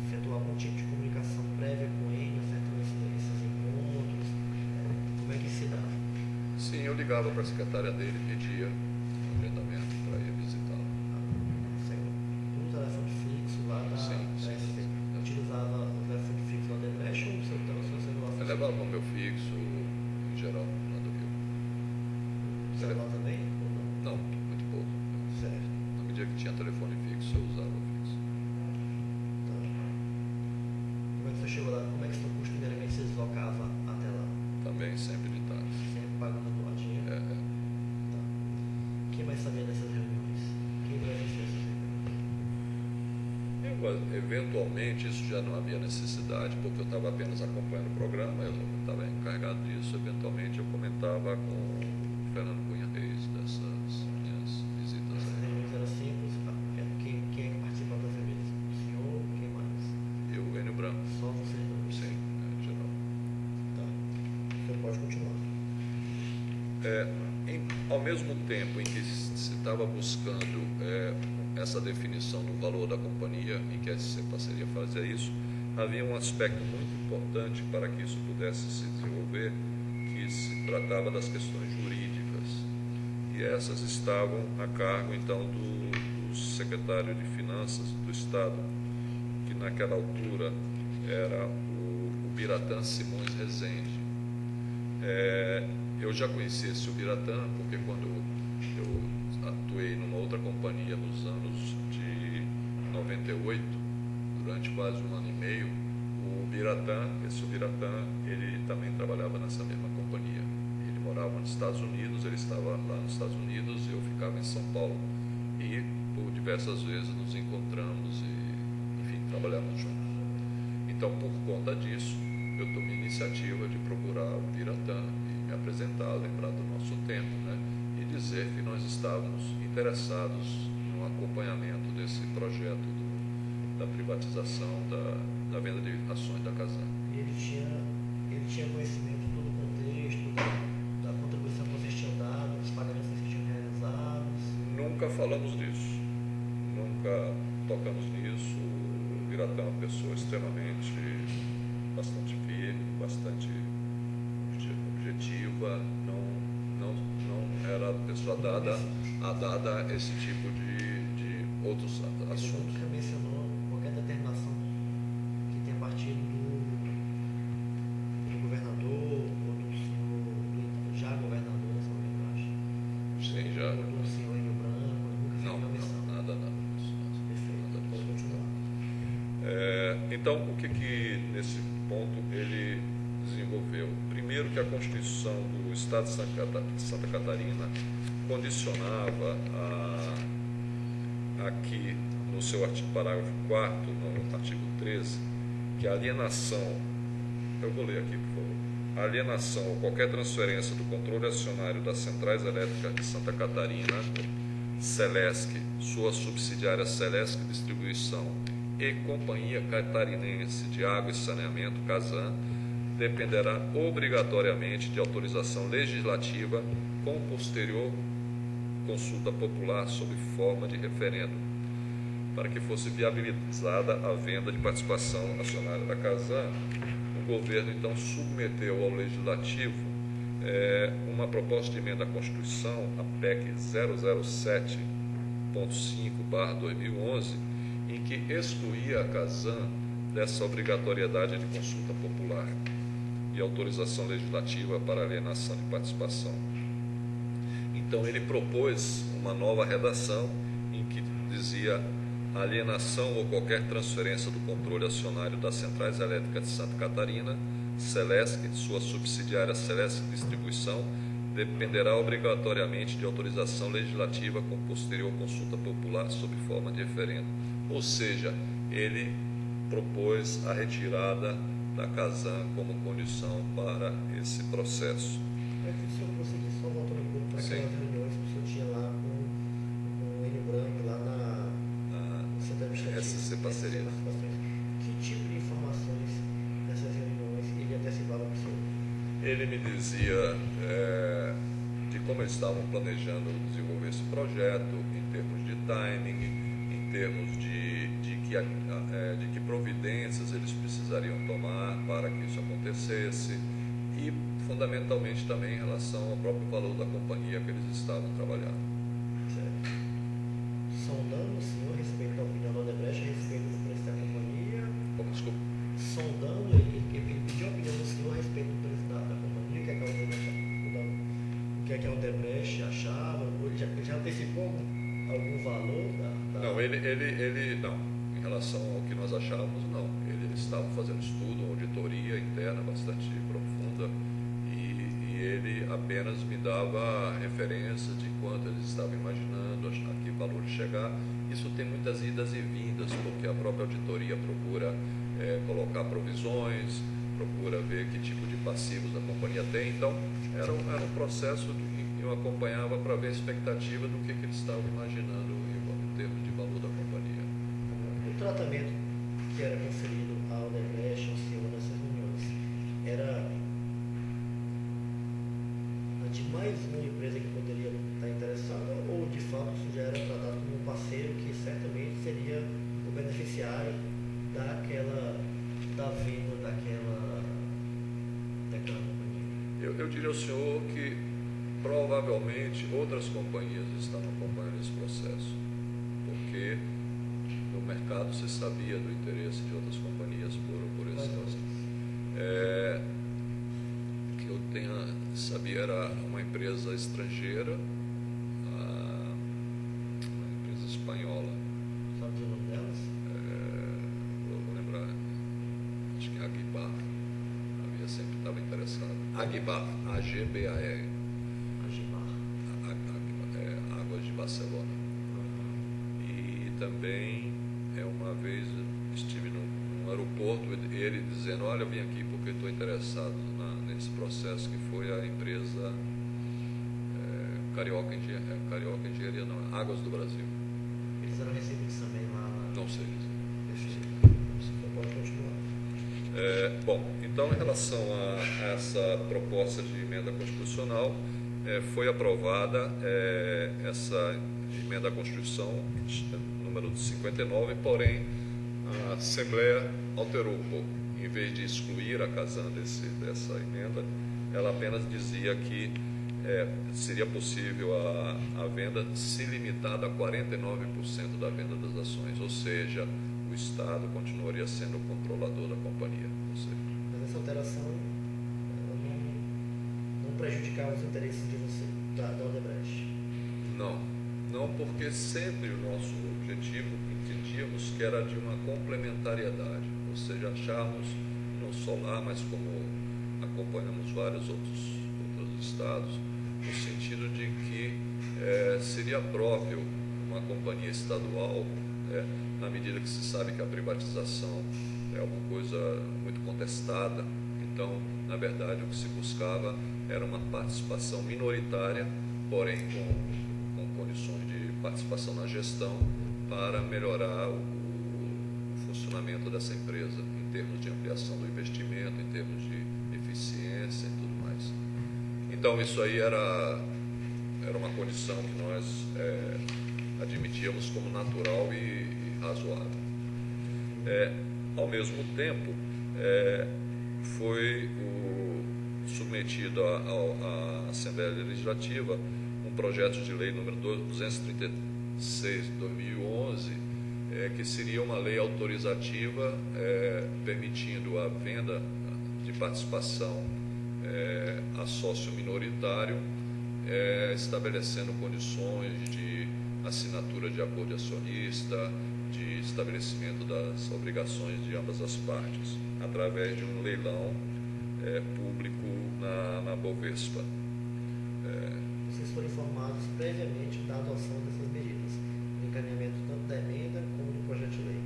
Speaker 1: efetuar algum tipo de comunicação prévia com o Enio, efetuando esses encontros? Como é que se dá?
Speaker 2: Sim, eu ligava para a secretária dele, pedia um agendamento para ir visitá-lo.
Speaker 1: No telefone fixo lá da
Speaker 2: Sim.
Speaker 1: SP, utilizava o telefone fixo da Odebrecht ou o seu celular?
Speaker 2: Eu levava o meu fixo, em geral, lá do Rio.
Speaker 1: O celular também? Ou não?
Speaker 2: Não, muito pouco.
Speaker 1: Certo.
Speaker 2: Na medida que tinha telefone fixo, eu usava o fixo.
Speaker 1: Tá. Como é que você chegou lá? Como é que costumeiramente se deslocava até lá?
Speaker 2: Também sempre de táxi.
Speaker 1: Sempre pagando a dinheiro? Tá. Quem mais sabia dessas reuniões? Quem vai assistir essas reuniões?
Speaker 2: Eventualmente, isso já não havia necessidade, porque eu estava apenas acompanhando o programa, eu estava encarregado disso. Eventualmente, eu comentava com o Fernando Cunha Reis dessas minhas visitas.
Speaker 1: Essas reuniões eram simples. Quem é que participa das reuniões? O senhor? Quem mais?
Speaker 2: E o Enio Branco.
Speaker 1: Só vocês dois?
Speaker 2: Sim, em geral.
Speaker 1: Tá. O senhor pode continuar.
Speaker 2: Ao mesmo tempo em que se estava buscando essa definição do valor da companhia, em que a SC Parceria fazia isso, havia um aspecto muito importante para que isso pudesse se desenvolver, que se tratava das questões jurídicas. E essas estavam a cargo, então, do secretário de Finanças do Estado, que naquela altura era o Biratã Simões Rezende. Eu já conheci esse Biratã, porque quando eu atuei numa outra companhia nos anos de 98, durante quase um ano e meio, esse Biratã, ele também trabalhava nessa mesma companhia. Ele morava nos Estados Unidos, ele estava lá nos Estados Unidos, eu ficava em São Paulo. E por diversas vezes nos encontramos e, enfim, trabalhamos juntos. Então, por conta disso, eu tomei a iniciativa de procurar o Biratã e me apresentar, lembrar do nosso tempo, né? E dizer que nós estávamos interessados no acompanhamento desse projeto da privatização da venda de ações da Casan.
Speaker 1: Ele tinha conhecimento de todo o contexto, da contribuição que vocês tinham dado, dos pagamentos que vocês tinham realizados?
Speaker 2: Nunca falamos disso, nunca tocamos nisso. O Biratã é uma pessoa extremamente, bastante firme, bastante objetiva, não era a pessoa dada a esse tipo de outros assuntos.
Speaker 1: Ele nunca mencionou qualquer determinação que tenha partido do governador ou do senhor, já governador, nessa acho.
Speaker 2: Sim, já.
Speaker 1: Ou do senhor Enio Branco, nunca fez
Speaker 2: Não,
Speaker 1: nenhuma menção.
Speaker 2: nada disso.
Speaker 1: Perfeito,
Speaker 2: Nada
Speaker 1: pode
Speaker 2: disso.
Speaker 1: continuar.
Speaker 2: Então, o que nesse ponto ele desenvolveu? Primeiro, que a Constituição do Estado de Santa Catarina condicionava aqui no seu parágrafo 4º, no artigo 13, que a alienação, eu vou ler aqui, por favor, a alienação ou qualquer transferência do controle acionário das Centrais Elétricas de Santa Catarina, Celesc, sua subsidiária Celesc Distribuição e Companhia Catarinense de Água e Saneamento, Casan, dependerá obrigatoriamente de autorização legislativa com posterior consulta popular sob forma de referendo, para que fosse viabilizada a venda de participação acionária da Casan. O governo então submeteu ao legislativo uma proposta de emenda à Constituição, a PEC 007.5/2011, em que excluía a Casan dessa obrigatoriedade de consulta popular e autorização legislativa para alienação de participação. Então ele propôs uma nova redação em que dizia: a alienação ou qualquer transferência do controle acionário das Centrais Elétricas de Santa Catarina, Celesc, sua subsidiária Celesc Distribuição, dependerá obrigatoriamente de autorização legislativa com posterior consulta popular sob forma de referendo. Ou seja, ele propôs a retirada da Casan como condição para esse processo.
Speaker 1: Antes do senhor prosseguir, só voltando um pouco para aquelas reuniões que o senhor tinha lá com o Enio Branco, lá no Centro Administrativo.
Speaker 2: SC Parceria.
Speaker 1: Que tipo de informações nessas reuniões ele antecipava para o senhor?
Speaker 2: Ele me dizia de como eles estavam planejando desenvolver esse projeto, em termos de timing, em termos de que providências eles precisariam tomar para que isso acontecesse e, fundamentalmente, também em relação ao próprio valor da companhia que eles estavam trabalhando.
Speaker 1: Certo. Sondando o senhor a respeito da opinião da Odebrecht a respeito do preço da companhia?
Speaker 2: Como, desculpa?
Speaker 1: Sondando, ele pediu a opinião do senhor a respeito do preço da companhia, o que é que a Odebrecht achava, ele já antecipou algum valor da...
Speaker 2: Não, ele não. Em relação ao que nós achávamos, não. Eles estavam fazendo estudo, uma auditoria interna bastante profunda e ele apenas me dava referência de quanto eles estavam imaginando, a que valor chegar. Isso tem muitas idas e vindas, porque a própria auditoria procura colocar provisões, procura ver que tipo de passivos a companhia tem. Então, era um processo que eu acompanhava para ver a expectativa do que eles estavam imaginando em termos de valor da companhia.
Speaker 1: O tratamento que era conferido ao Odebrecht, ao senhor nessas reuniões, era a de mais uma empresa que poderia estar interessada ou, de fato, isso já era tratado como um parceiro que certamente seria o beneficiário da venda daquela companhia?
Speaker 2: Eu diria ao senhor que provavelmente outras companhias estão acompanhando esse processo, porque no mercado se sabia do interesse de outras companhias por esse caso. Que eu sabia era uma empresa estrangeira, uma empresa espanhola.
Speaker 1: Sabe o nome delas?
Speaker 2: Vou lembrar, acho que a Agibar sempre estava interessado. Agibar, A-G-B-A-R. Águas de Barcelona. E também, uma vez, estive num aeroporto, ele dizendo, olha, eu vim aqui porque estou interessado nesse processo, que foi a empresa Carioca Engenharia, não, Águas do Brasil.
Speaker 1: Eles eram recebidos também lá?
Speaker 2: Não sei.
Speaker 1: Você pode continuar.
Speaker 2: Bom, então, em relação a essa proposta de emenda constitucional, foi aprovada essa emenda à Constituição, número 59, porém a Assembleia alterou um pouco. Em vez de excluir a Casan dessa emenda, ela apenas dizia que seria possível a venda se limitada a 49% da venda das ações, ou seja, o Estado continuaria sendo o controlador da companhia.
Speaker 1: Mas essa alteração não prejudicava os interesses de você, da Odebrecht?
Speaker 2: Não, porque sempre o nosso objetivo, entendíamos que era de uma complementariedade, ou seja, achávamos, não só lá, mas como acompanhamos vários outros estados, no sentido de que seria próprio uma companhia estadual, na medida que se sabe que a privatização é uma coisa muito contestada. Então, na verdade, o que se buscava era uma participação minoritária, porém com condições de participação na gestão, para melhorar o funcionamento dessa empresa, em termos de ampliação do investimento, em termos de eficiência e tudo mais. Então, isso aí era uma condição que nós admitíamos como natural e razoável. Ao mesmo tempo, foi submetido à Assembleia Legislativa um projeto de lei número 236 de 2011, que seria uma lei autorizativa permitindo a venda de participação a sócio minoritário, estabelecendo condições de assinatura de acordo de acionista, de estabelecimento das obrigações de ambas as partes, através de um leilão público na Bovespa.
Speaker 1: Vocês foram informados previamente da adoção dessas medidas, no encaminhamento tanto da emenda como do projeto de lei.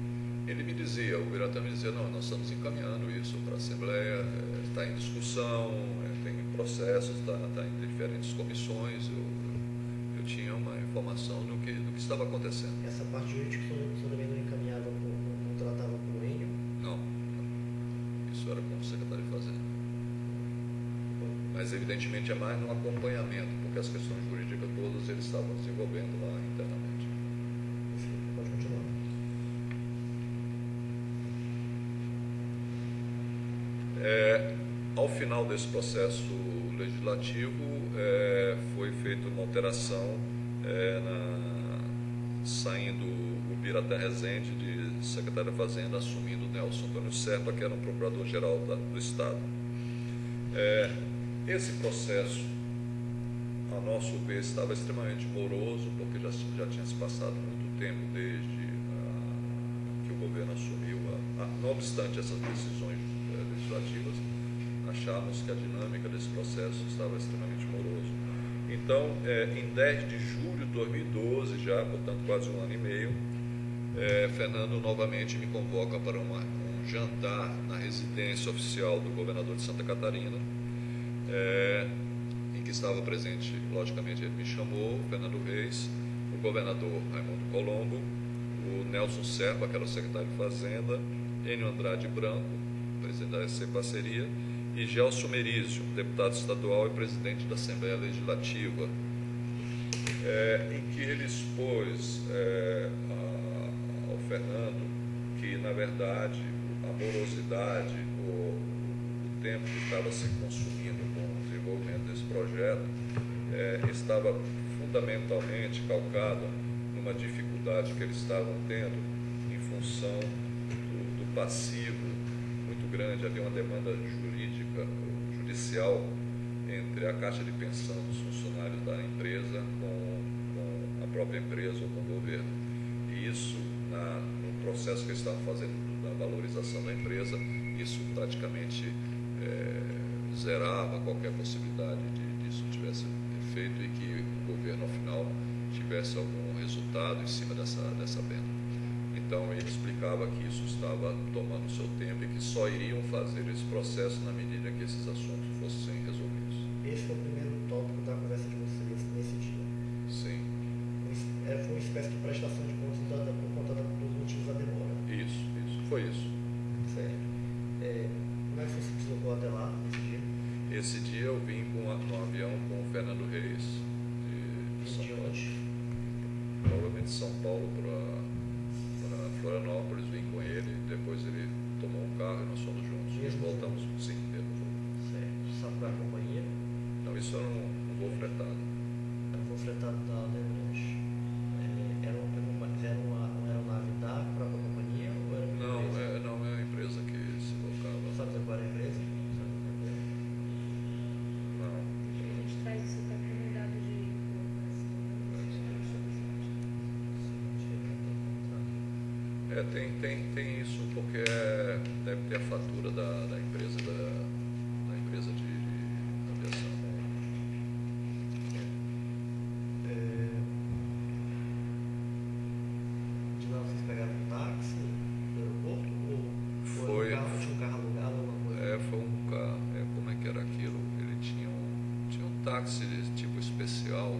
Speaker 2: Ele me dizia, o Biratã me dizia, não, nós estamos encaminhando isso para a Assembleia, está em discussão, tem processos, está em diferentes comissões. Eu tinha uma informação do que estava acontecendo.
Speaker 1: Essa parte jurídica o senhor também não encaminhava, não tratava com o Enio?
Speaker 2: Não. Isso era com o secretário de Fazenda. Mas, evidentemente, é mais no acompanhamento, porque as questões jurídicas todas eles estavam desenvolvendo lá internamente.
Speaker 1: Sim, pode continuar.
Speaker 2: Ao final desse processo legislativo, foi feita uma alteração, saindo o Biratã Rezende de secretário da Fazenda, assumindo o Nelson Antônio Serpa, que era um procurador-geral do Estado. Esse processo, a nosso ver, estava extremamente moroso, porque já tinha se passado muito tempo desde que o governo assumiu. Não obstante essas decisões legislativas, achamos que a dinâmica desse processo estava extremamente moroso. Então, em 10 de julho de 2012, já, portanto, quase um ano e meio, Fernando novamente me convoca para um jantar na residência oficial do governador de Santa Catarina, em que estava presente, logicamente, ele me chamou, Fernando Reis, o governador Raimundo Colombo, o Nelson Serpa, que era o secretário de Fazenda, Enio Andrade Branco, presidente da SC Parceria, e Gelson Merizio, deputado estadual e presidente da Assembleia Legislativa, em que ele expôs ao Fernando que, na verdade, a morosidade, o tempo que estava se consumindo com o desenvolvimento desse projeto estava fundamentalmente calcado numa dificuldade que eles estavam tendo em função do passivo muito grande. Havia uma demanda judicial entre a Caixa de Pensão dos funcionários da empresa com a própria empresa ou com o governo. E isso, no processo que eles estavam fazendo da valorização da empresa, isso praticamente zerava qualquer possibilidade disso tivesse efeito e que o governo, ao final, tivesse algum resultado em cima dessa venda. Então, ele explicava que isso estava tomando seu tempo e que só iriam fazer esse processo na medida que esses assuntos fossem resolvidos.
Speaker 1: Esse foi o primeiro tópico da conversa de vocês nesse dia.
Speaker 2: Sim.
Speaker 1: Foi uma espécie de prestação de contas por conta dos motivos da demora.
Speaker 2: Isso, foi isso.
Speaker 1: Certo. Como é que você se deslocou até lá nesse dia?
Speaker 2: Esse dia eu vim no avião com o Fernando Reis, de São Paulo. Provavelmente de São Paulo para Florianópolis, vim com ele, depois ele tomou um carro e nós fomos juntos.
Speaker 1: Mesmo
Speaker 2: voltamos,
Speaker 1: voo?
Speaker 2: Sim, mesmo voo.
Speaker 1: Certo. Sabe qual é a companhia?
Speaker 2: Não, isso era um voo fretado.
Speaker 1: Era um voo fretado da Odebrecht. Era uma aeronave da própria companhia ou era uma empresa?
Speaker 2: Não, é a empresa que se colocava.
Speaker 1: Sabe qual era a empresa?
Speaker 2: Não.
Speaker 4: A gente traz isso para a comunidade de
Speaker 2: tem isso porque deve ter a fatura da empresa da empresa de aviação.
Speaker 1: De lá vocês pegaram um táxi do aeroporto ou
Speaker 2: Foi.
Speaker 1: tinha um carro alugado ou alguma coisa?
Speaker 2: Foi um carro. Como é que era aquilo? Ele tinha um táxi de tipo especial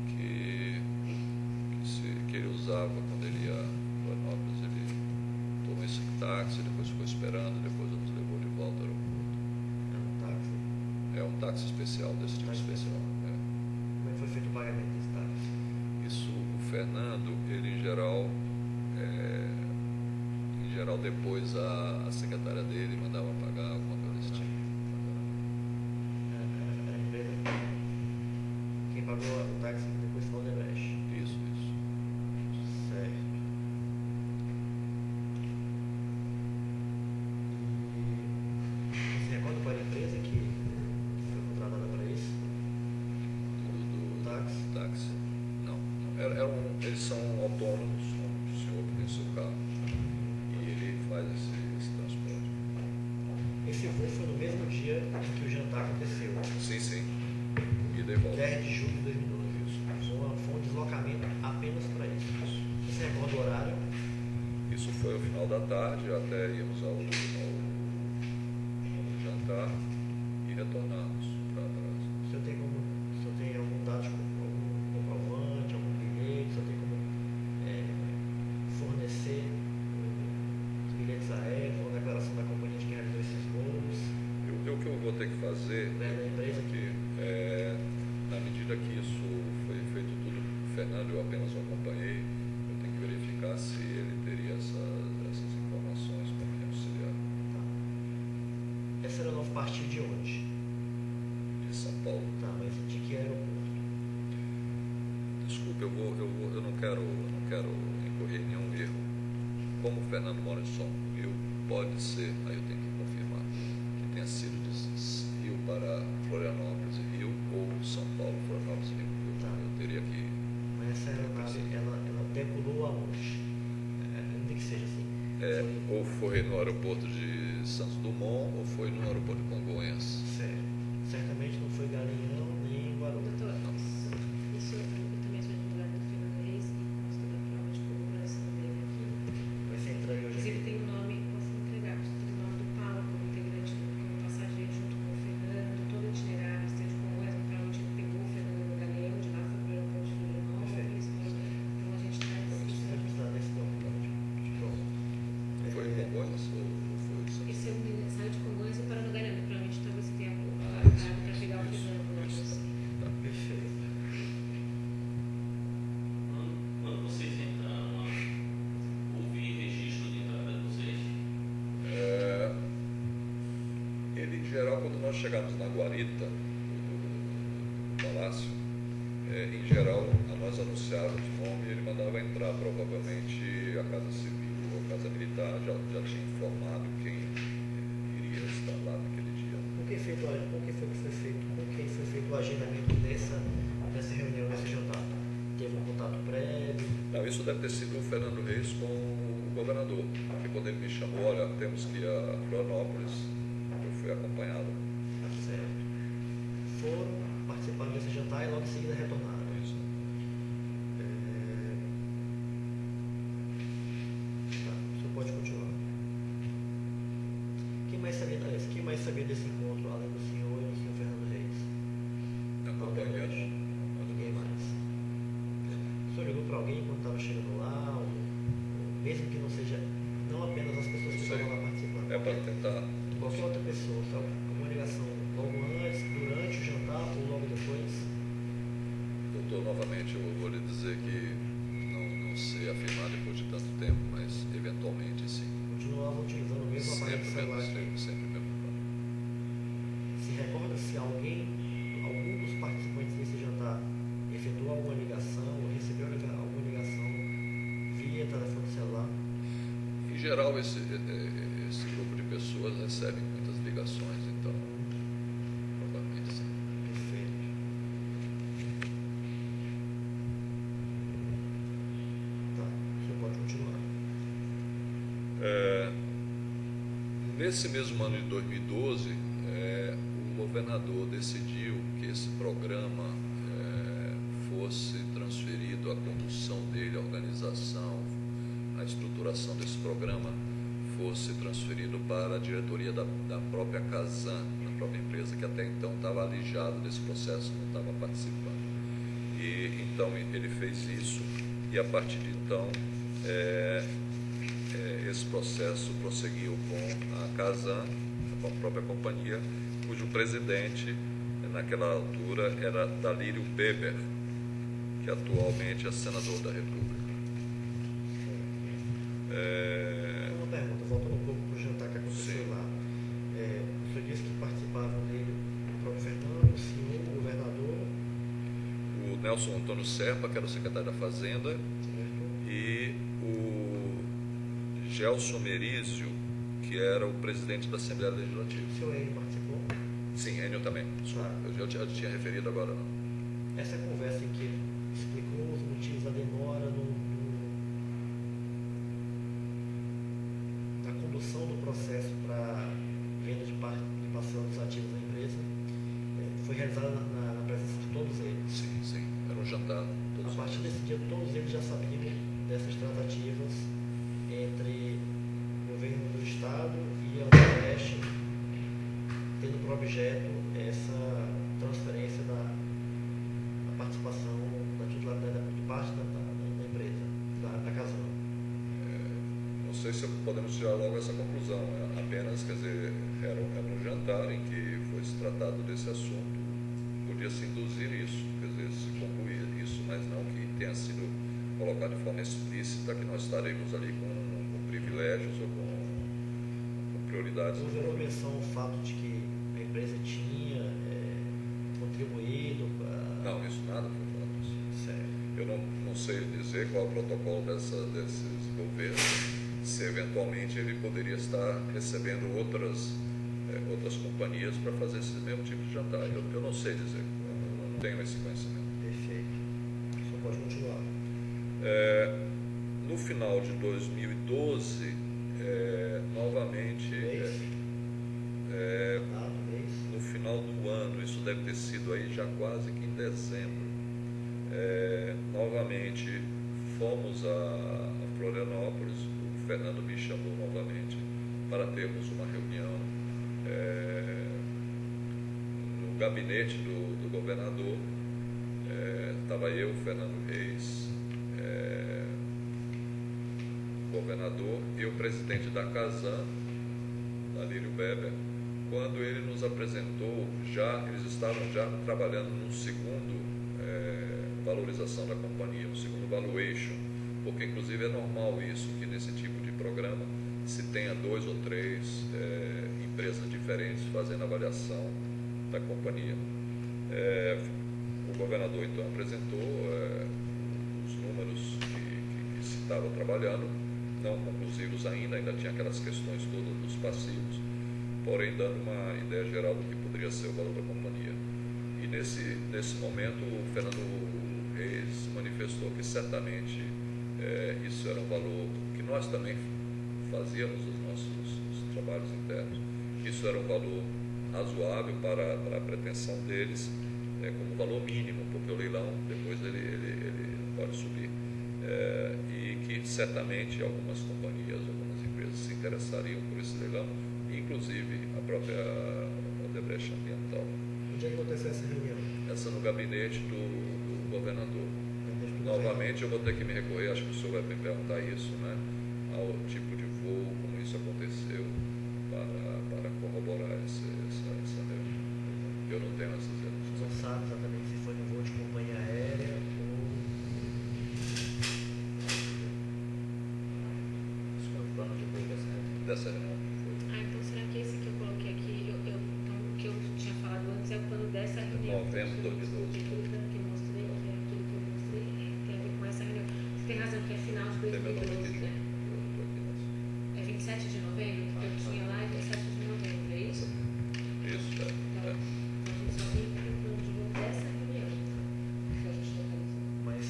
Speaker 2: que ele usava quando ele ia para Florianópolis. Ele tomou esse táxi, depois ficou esperando, depois nos levou de volta ao aeroporto.
Speaker 1: Era um táxi?
Speaker 2: É um táxi especial, desse tipo
Speaker 1: Táxi
Speaker 2: especial.
Speaker 1: Como é que foi feito o pagamento desse táxi?
Speaker 2: Isso, o Fernando, ele em geral, depois a secretária dele mandava pagar alguma coisa desse tipo.
Speaker 1: Era a empresa. Quem pagou o táxi depois foi o Odebrecht.
Speaker 2: Isso.
Speaker 1: Certo. E você recorda qual era a empresa que foi contratada para isso?
Speaker 2: Do
Speaker 1: Táxi?
Speaker 2: táxi. Não. Eles são autônomos, o senhor que tem seu carro, e ele faz esse transporte.
Speaker 1: Esse voo
Speaker 2: tarde até irmos ao jantar e retornarmos para Brasília.
Speaker 1: O senhor tem algum dado, algum comprovante, algum bilhete, o senhor tem como fornecer os bilhetes aéreos, ou a declaração da companhia de que realizou esses voos?
Speaker 2: O que eu vou ter que fazer
Speaker 1: Da empresa
Speaker 2: aqui é, na medida que isso foi feito tudo, Fernando, eu apenas o acompanhei, eu tenho que verificar se ele teria essas informações para me auxiliar.
Speaker 1: Tá. Essa aeronave partiu de onde?
Speaker 2: De São Paulo.
Speaker 1: Tá, mas de que aeroporto?
Speaker 2: Desculpe, eu não quero incorrer em nenhum erro. Como o Fernando mora de São Rio, pode ser, aí eu tenho que confirmar, que tenha sido de Rio para Florianópolis e Rio, ou São Paulo, Florianópolis e Rio.
Speaker 1: Tá.
Speaker 2: Eu teria que...
Speaker 1: Mas essa aeronave, ela decolou aonde? Ainda que seja assim.
Speaker 2: ou foi no aeroporto de Santos Dumont, ou foi no aeroporto de Congonhas.
Speaker 1: Certo. Certamente não foi Galeão nem Guarulhos.
Speaker 4: Doutor, isso eu também sou advogada do Fernando Reis e consta da prova de corroboração dele aqui.
Speaker 1: Vai ser entregue hoje
Speaker 4: Inclusive
Speaker 1: aqui.
Speaker 4: tem o nome, posso entregar, tem o nome do Paulo como integrante, como passageiro junto com o Fernando, todo o itinerário, esteve de Congonhas, naturalmente ele pegou o Fernando no Galeão, de lá foi para o aeroporto de Florianópolis, então a gente traz
Speaker 1: Você
Speaker 4: isso.
Speaker 1: vai precisar desse documento. Pronto.
Speaker 2: Foi em Congonhas ou foi em Santos?
Speaker 4: Esse é o menino saiu de Congonhas e parou no Galeão, naturalmente talvez você tenha
Speaker 2: Isso,
Speaker 4: para pegar o
Speaker 2: isso,
Speaker 4: Fernando lá.
Speaker 2: isso. Tá.
Speaker 1: Perfeito.
Speaker 3: Quando vocês entraram lá, houve registro de entrada de vocês?
Speaker 2: Ele, em geral, quando nós chegamos na guarita do palácio, em geral, a nós anunciávamos o nome e ele mandava entrar. Provavelmente a Casa Civil ou a Casa Militar já tinha informado quem iria estar lá naquele dia.
Speaker 1: Com quem foi feito o agendamento dessa reunião, desse jantar? Teve um contato prévio?
Speaker 2: Não, isso deve ter sido o Fernando Reis com o governador, porque quando ele me chamou, olha, temos que ir a Florianópolis, eu fui acompanhado.
Speaker 1: Certo. Foram participar desse jantar e logo em seguida retornaram.
Speaker 2: Isso.
Speaker 1: Tá, o senhor pode continuar. Quem mais sabia desse encontro, além do senhor e do senhor Fernando Reis?
Speaker 2: Acompanhando.
Speaker 1: Ninguém mais. O senhor ligou para alguém quando estava chegando lá, ou mesmo que não seja, não apenas as pessoas que
Speaker 2: Isso aí.
Speaker 1: estavam lá participando,
Speaker 2: É para tentar.
Speaker 1: qualquer outra pessoa, sabe? Alguma ligação logo antes, durante o jantar ou logo depois?
Speaker 2: Doutor, novamente eu vou lhe dizer que não sei afirmar depois de tanto tempo, mas eventualmente sim.
Speaker 1: Continuavam utilizando o mesmo aparelho celular.
Speaker 2: Sempre mesmo.
Speaker 1: Se recorda se algum dos participantes desse jantar efetuou alguma ligação ou recebeu alguma ligação via telefone celular?
Speaker 2: Em geral, esse grupo de pessoas recebe muitas ligações, então provavelmente sim.
Speaker 1: Perfeito. Tá, o senhor pode continuar.
Speaker 2: Nesse mesmo ano de 2012, o governador decidiu que esse programa fosse transferido, a condução dele, a organização, a estruturação desse programa fosse transferido para a diretoria da própria Casan, da própria empresa, que até então estava alijado desse processo, não estava participando. E então ele fez isso, e a partir de então esse processo prosseguiu com a Casan, com a própria companhia, cujo presidente naquela altura era Dalírio Beber, que atualmente é senador da República.
Speaker 1: Uma pergunta, voltando um pouco para o jantar que aconteceu
Speaker 2: Sim.
Speaker 1: lá. O senhor disse que participavam dele o próprio Fernando, o senhor, o governador,
Speaker 2: O Nelson Antônio Serpa, que era o secretário da Fazenda,
Speaker 1: certo?
Speaker 2: e o Gelson Merizio, que era o presidente da Assembleia Legislativa.
Speaker 1: O senhor Enio participou?
Speaker 2: Sim, Enio também. Desculpa, eu já tinha referido agora não.
Speaker 1: Essa conversa em que ele explicou os motivos da demora na condução do processo para venda de parcela dos ativos da empresa, foi realizada na presença de todos eles.
Speaker 2: Sim. Era um jantar.
Speaker 1: A partir desse dia, todos eles já sabiam dessas tratativas entre
Speaker 2: podemos tirar logo essa conclusão. Apenas, quer dizer, era um jantar em que foi se tratado desse assunto, podia-se induzir isso, quer dizer, se concluir isso, mas não que tenha sido colocado de forma explícita que nós estaremos ali com privilégios ou com prioridades.
Speaker 1: Houve uma menção ao fato de que a empresa tinha contribuído para...
Speaker 2: Não, isso nada foi falado isso.
Speaker 1: Certo.
Speaker 2: Eu não sei dizer qual é o protocolo desses governos, se eventualmente ele poderia estar recebendo outras companhias para fazer esse mesmo tipo de jantar. Eu não sei dizer, eu não tenho esse conhecimento.
Speaker 1: Perfeito. Só pode continuar.
Speaker 2: No final de 2012, novamente,
Speaker 1: Mês? Mês?
Speaker 2: no final do ano, isso deve ter sido aí já quase que em dezembro, novamente fomos a Florianópolis. O Fernando me chamou novamente para termos uma reunião no gabinete do governador. Estava eu, Fernando Reis, o governador e o presidente da Casan, Alírio Weber. Quando ele nos apresentou, eles estavam já trabalhando no segundo valorização da companhia, no segundo valuation, porque inclusive é normal isso, que nesse tipo de programa se tenha 2 ou 3 empresas diferentes fazendo avaliação da companhia. O governador então apresentou os números que se estava trabalhando, não conclusivos ainda tinha aquelas questões todas dos passivos, porém dando uma ideia geral do que poderia ser o valor da companhia. E nesse momento o Fernando Reis manifestou que certamente isso era um valor que nós também fazíamos os nossos trabalhos internos, que isso era um valor razoável para a pretensão deles, como valor mínimo, porque o leilão depois ele pode subir, e que certamente algumas companhias, algumas empresas se interessariam por esse leilão, inclusive a própria Odebrecht Ambiental.
Speaker 1: Onde é que aconteceu essa reunião?
Speaker 2: Essa no gabinete do governador. Novamente eu vou ter que me recorrer, acho que o senhor vai me perguntar isso, né, ao tipo de voo, como isso aconteceu, para corroborar essa reunião. Eu não tenho essas informações.
Speaker 1: Não sabe exatamente se foi no voo de companhia aérea ou...
Speaker 5: Plano de voo
Speaker 2: Dessa reunião que foi.
Speaker 4: Então será que esse que eu coloquei aqui, então, o que eu tinha falado antes é o plano dessa reunião?
Speaker 2: Novembro de 2012.
Speaker 4: Aquilo que eu mostrei, tem a ver com essa reunião. Você tem razão que é final de
Speaker 2: Tem meu nome aqui,
Speaker 4: 2012, né?
Speaker 2: eu estou aqui nessa.
Speaker 4: É 27 de novembro? Porque eu tinha lá é 27 de novembro, é isso?
Speaker 2: Isso,
Speaker 4: Então, a gente só tem que ter o plano de voo dessa reunião. Que a gente localizou.
Speaker 1: Mas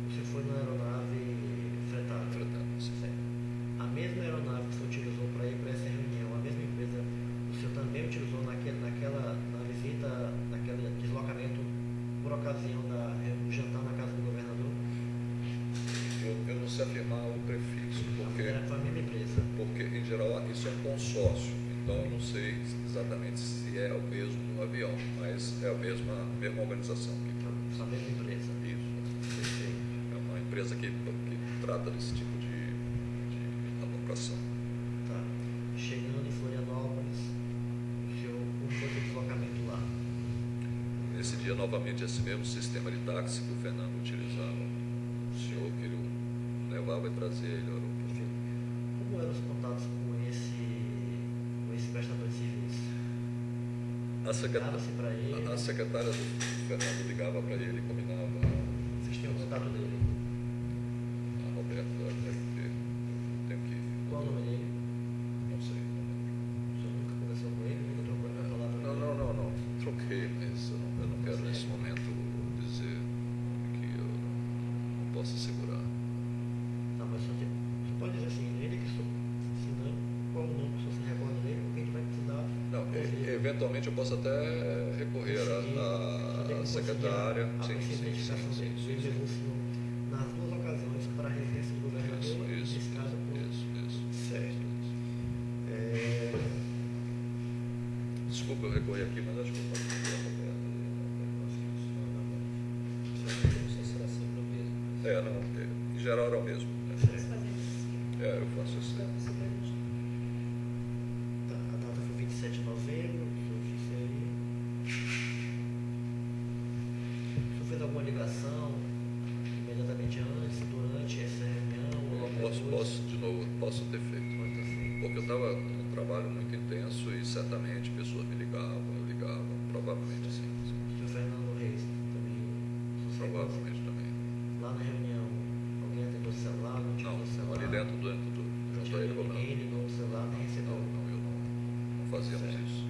Speaker 1: você foi na aeronave fretada? Certo. A mesma aeronave que você utilizou para ir para essa reunião, a mesma empresa, o senhor também utilizou na visita, naquele deslocamento por ocasião do jantar na casa do governador?
Speaker 2: Eu não sei afirmar o prefixo, porque
Speaker 1: Foi a mesma empresa.
Speaker 2: porque em geral isso é um consórcio, então eu não sei exatamente se é o mesmo no avião, mas é a mesma organização que
Speaker 1: A mesma empresa.
Speaker 2: isso.
Speaker 1: Perfeito.
Speaker 2: É uma empresa que trata desse tipo de alocação.
Speaker 1: Tá. Chegando em Florianópolis, como foi o deslocamento lá?
Speaker 2: Nesse dia, novamente, esse mesmo sistema de táxi que o Fernando utilizava, o senhor que ele levava e trazia ele ao aeroporto.
Speaker 1: Perfeito. Como eram os contatos com esse prestador de serviço? Ligava-se para ele?
Speaker 2: A secretária do Fernando ligava para ele e combinava.
Speaker 1: Vocês tinham o contato dele?
Speaker 2: A Roberta deve ter. Tenho que.
Speaker 1: Qual o nome dele?
Speaker 2: Não sei.
Speaker 1: O senhor nunca conversou com ele? Nunca trocou nenhuma palavra com ele?
Speaker 2: Não. Troquei, mas eu não quero nesse momento dizer que eu não posso assegurar.
Speaker 1: Tá, mas você pode dizer assim, ele que estou ensinando, qual o nome que o senhor se recorda dele, porque a gente vai precisar
Speaker 2: Não,
Speaker 1: ouvir.
Speaker 2: eventualmente eu posso até recorrer à secretária.
Speaker 1: A identificação dele, ele levou o senhor nas duas ocasiões para a residência do governador, nesse caso,
Speaker 2: Isso.
Speaker 1: certo.
Speaker 2: Desculpa eu recorrer aqui, mas acho que eu posso recorrer a Roberta.
Speaker 5: Não sei se será sempre o mesmo.
Speaker 2: Não, em geral era o mesmo. Né?
Speaker 4: Vamos fazer
Speaker 2: Eu faço isso.
Speaker 4: Então, você pra gente.
Speaker 1: Tá, a data foi 27 de novembro, o senhor disse aí. O senhor fez alguma ligação imediatamente antes, durante essa reunião ou logo depois?
Speaker 2: Posso ter feito.
Speaker 1: Quanto assim?
Speaker 2: Porque eu estava num trabalho muito intenso e certamente pessoas me ligavam, eu ligava, provavelmente sim.
Speaker 1: O senhor Fernando Reis também. o senhor
Speaker 2: Provavelmente também.
Speaker 1: Lá na reunião, alguém atendeu o celular, não tinha
Speaker 2: Não,
Speaker 1: o celular?
Speaker 2: ali dentro do
Speaker 1: Não
Speaker 2: junto a ele,
Speaker 1: ninguém ligou o celular, nem recebeu.
Speaker 2: não, eu não fazíamos
Speaker 1: Certo.
Speaker 2: isso.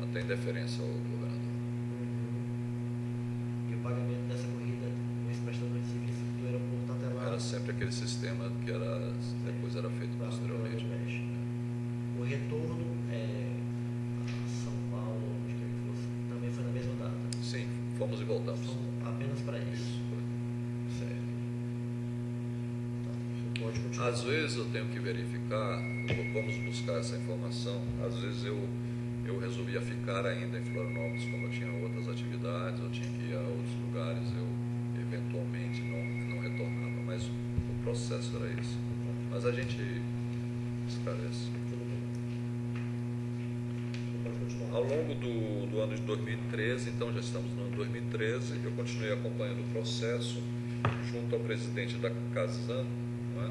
Speaker 2: Até em deferência ao governador.
Speaker 1: E o pagamento dessa corrida, esse prestador de serviço do aeroporto até lá,
Speaker 2: Era sempre aquele sistema que depois era feito
Speaker 1: para
Speaker 2: posteriormente.
Speaker 1: o retorno a São Paulo, onde quer que fosse, também foi na mesma data.
Speaker 2: Sim, fomos e voltamos.
Speaker 1: São apenas para isso.
Speaker 2: Isso.
Speaker 1: Certo. Tá. O senhor pode continuar.
Speaker 2: Às vezes eu tenho que verificar, vamos buscar essa informação, às vezes eu resolvia ficar ainda em Florianópolis, como eu tinha outras atividades, eu tinha que ir a outros lugares, eu eventualmente não retornava, mas o processo era esse. Mas a gente esclarece.
Speaker 1: Tudo bem. O senhor pode continuar.
Speaker 2: Ao longo do ano de 2013, então já estamos no ano de 2013, eu continuei acompanhando o processo junto ao presidente da Casan, não é?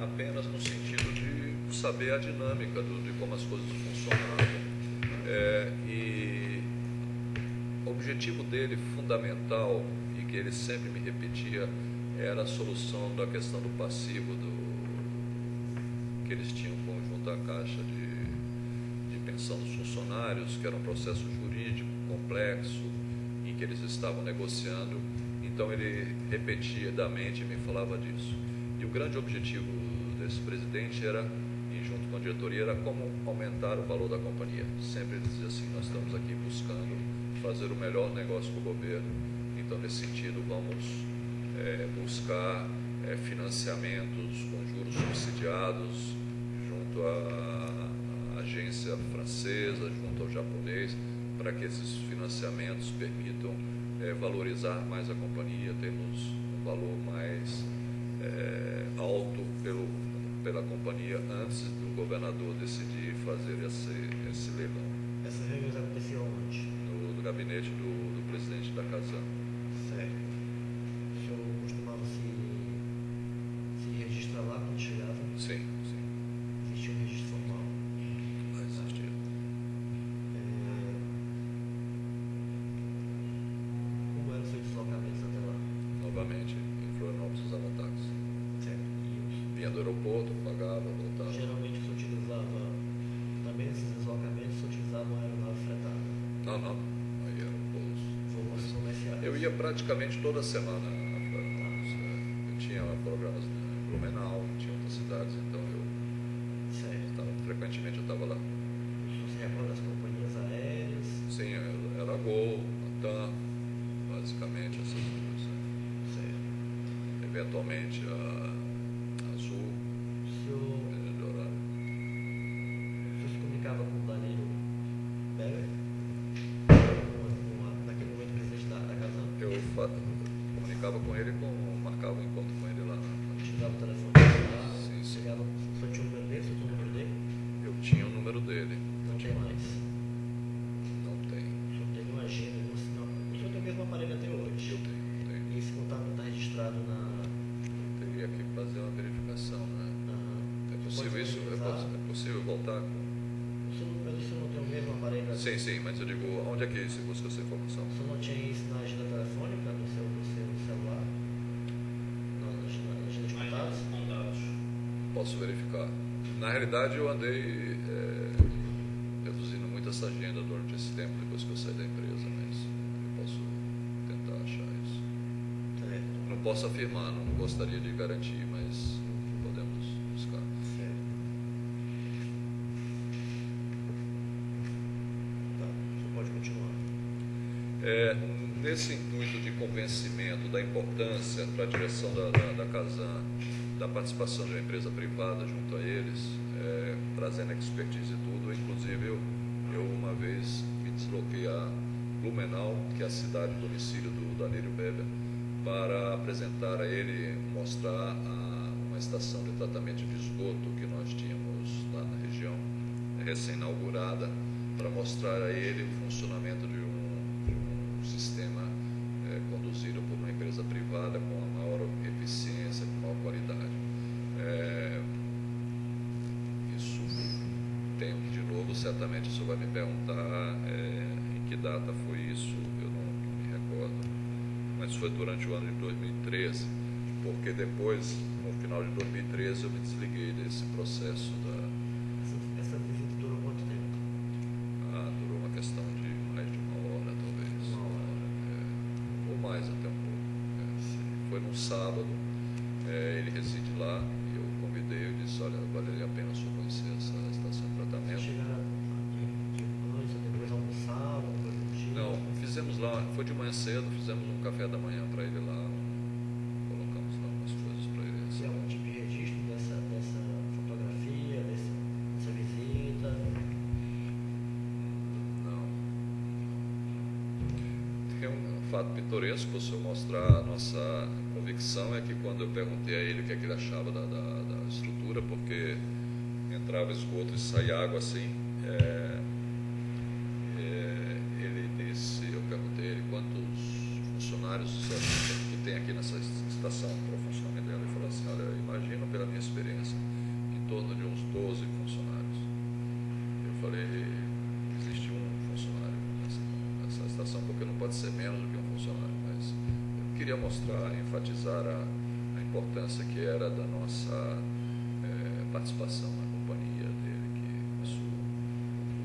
Speaker 2: Apenas no sentido de saber a dinâmica de como as coisas funcionavam. E o objetivo dele fundamental, e que ele sempre me repetia, era a solução da questão do passivo que eles tinham conjunto à Caixa de pensão dos funcionários, que era um processo jurídico complexo, em que eles estavam negociando. Então ele repetidamente me falava disso. E o grande objetivo desse presidente era, e junto com a diretoria, era como aumentar o valor da companhia. Sempre ele dizia assim: nós estamos aqui buscando fazer o melhor negócio para o governo, então nesse sentido vamos buscar financiamentos com juros subsidiados junto à agência francesa, junto ao japonês, para que esses financiamentos permitam valorizar mais a companhia, termos um valor mais alto pela companhia antes do governador decidir fazer esse leilão.
Speaker 1: Essas reuniões aconteciam onde?
Speaker 2: No gabinete do presidente da Casan.
Speaker 1: Certo. O senhor costumava se registrar lá quando chegava?
Speaker 2: Sim.
Speaker 1: Existia um registro formal.
Speaker 2: Vai existir.
Speaker 1: Como eram os seus deslocamentos até lá?
Speaker 2: Novamente, em Florianópolis usava táxi.
Speaker 1: Certo. E
Speaker 2: Vinha do aeroporto, pagava, voltava.
Speaker 1: geralmente o senhor utilizava, também nesses deslocamentos, o senhor utilizava uma aeronave fretada?
Speaker 2: Não. Aí eram voos.
Speaker 1: Voos comerciais?
Speaker 2: Eu ia praticamente toda semana a Florianópolis. Eu tinha programas em Blumenau, tinha outras cidades, então
Speaker 1: Certo.
Speaker 2: frequentemente eu estava lá.
Speaker 1: O senhor se recorda das companhias aéreas?
Speaker 2: Sim, era a Gol, a TAM, basicamente essas duas.
Speaker 1: Certo.
Speaker 2: Eventualmente a Azul,
Speaker 1: O senhor
Speaker 2: dependendo do horário.
Speaker 1: se comunicava com o Danilo Beller? Naquele momento presidente da Casan?
Speaker 2: Eu comunicava com ele, marcava um encontro com ele lá.
Speaker 1: Utilizava o telefone celular?
Speaker 2: Sim.
Speaker 1: Chegava, o senhor tinha o número dele? O senhor tinha o número dele?
Speaker 2: Eu tinha o número dele.
Speaker 1: Não tem mais.
Speaker 2: Não tem.
Speaker 1: O senhor teve uma agenda, não. O senhor tem o mesmo aparelho até hoje?
Speaker 2: Eu tenho.
Speaker 1: E esse contato está registrado na.
Speaker 2: Teria que fazer uma verificação, né? É possível isso? É possível voltar com...
Speaker 1: Mas o senhor não tem o mesmo aparelho?
Speaker 2: Sim, mas eu digo, onde é que se busca essa informação?
Speaker 1: O senhor não tinha isso na agenda telefônica do seu celular? Na agenda de contatos?
Speaker 3: Contatos.
Speaker 2: Posso verificar. Na realidade, eu andei reduzindo muito essa agenda durante esse tempo, depois que eu saí da empresa, mas eu posso tentar achar isso.
Speaker 1: Certo.
Speaker 2: Não posso afirmar, não gostaria de garantir, mas podemos buscar.
Speaker 1: Certo. Tá, o senhor pode continuar.
Speaker 2: Nesse intuito de convencimento da importância para a direção da Casan, da participação de uma empresa privada junto a eles, trazendo expertise e tudo, inclusive eu uma vez me desloquei a Blumenau, que é a cidade domicílio do Danilo Beber, para apresentar a ele, mostrar uma estação de tratamento de esgoto que nós tínhamos lá na região, recém-inaugurada, para mostrar a ele o funcionamento de um sistema conduzido por uma empresa privada com a maior eficiência, com maior qualidade. Isso tem, de novo, certamente o senhor vai me perguntar em que data foi isso, eu não me recordo, mas foi durante o ano de 2013, porque depois, no final de 2013, eu me desliguei desse processo da...
Speaker 1: Essa visita durou quanto tempo?
Speaker 2: Durou uma questão de mais de uma hora, talvez.
Speaker 1: Uma hora.
Speaker 2: Ou mais até um pouco. Foi num sábado, ele reside lá, e eu convidei, eu disse, olha, valeria a pena o senhor conhecer essa estação de tratamento.
Speaker 1: Chegaram depois, depois almoçar, alguma coisa do tipo?
Speaker 2: Não, fizemos lá, foi de manhã cedo, fizemos um café da manhã para ele lá, colocamos lá umas coisas para ele.
Speaker 1: Tem algum tipo de registro dessa fotografia, dessa visita?
Speaker 2: Não. Tem um fato pitoresco para o senhor mostrar a nossa convicção, é que quando eu perguntei a ele o que é que ele achava da estrutura, porque entrava esgoto e saía água assim, ele disse, eu perguntei a ele quantos funcionários que tem aqui nessa estação para o funcionamento dela. Ele falou assim, olha, eu imagino pela minha experiência, em torno de uns 12 funcionários. Eu falei, existe um funcionário nessa estação, porque não pode ser menos do que um funcionário, mas eu queria mostrar, enfatizar a importância que era da nossa participação na companhia dele, que isso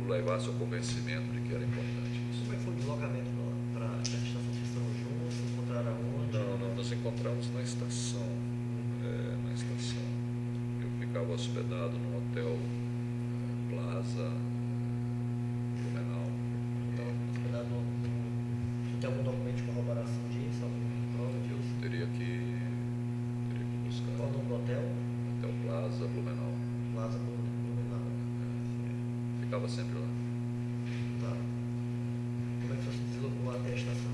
Speaker 2: o levasse ao convencimento de que era importante isso.
Speaker 1: Como é que foi o deslocamento para a estação? Vocês estão juntos? Se encontraram aonde?
Speaker 2: Não, nos encontramos na estação. Eu ficava hospedado no hotel Plaza Blumenau.
Speaker 1: Então, hospedado no... Tem algum documento de corroboração disso? Alguma prova
Speaker 2: Eu
Speaker 1: disso?
Speaker 2: teria que buscar.
Speaker 1: Qual o nome do hotel?
Speaker 2: Hotel Plaza Blumenau.
Speaker 1: Plaza Blumenau.
Speaker 2: Ficava sempre lá.
Speaker 1: Tá. Como é que você se deslocou até a estação?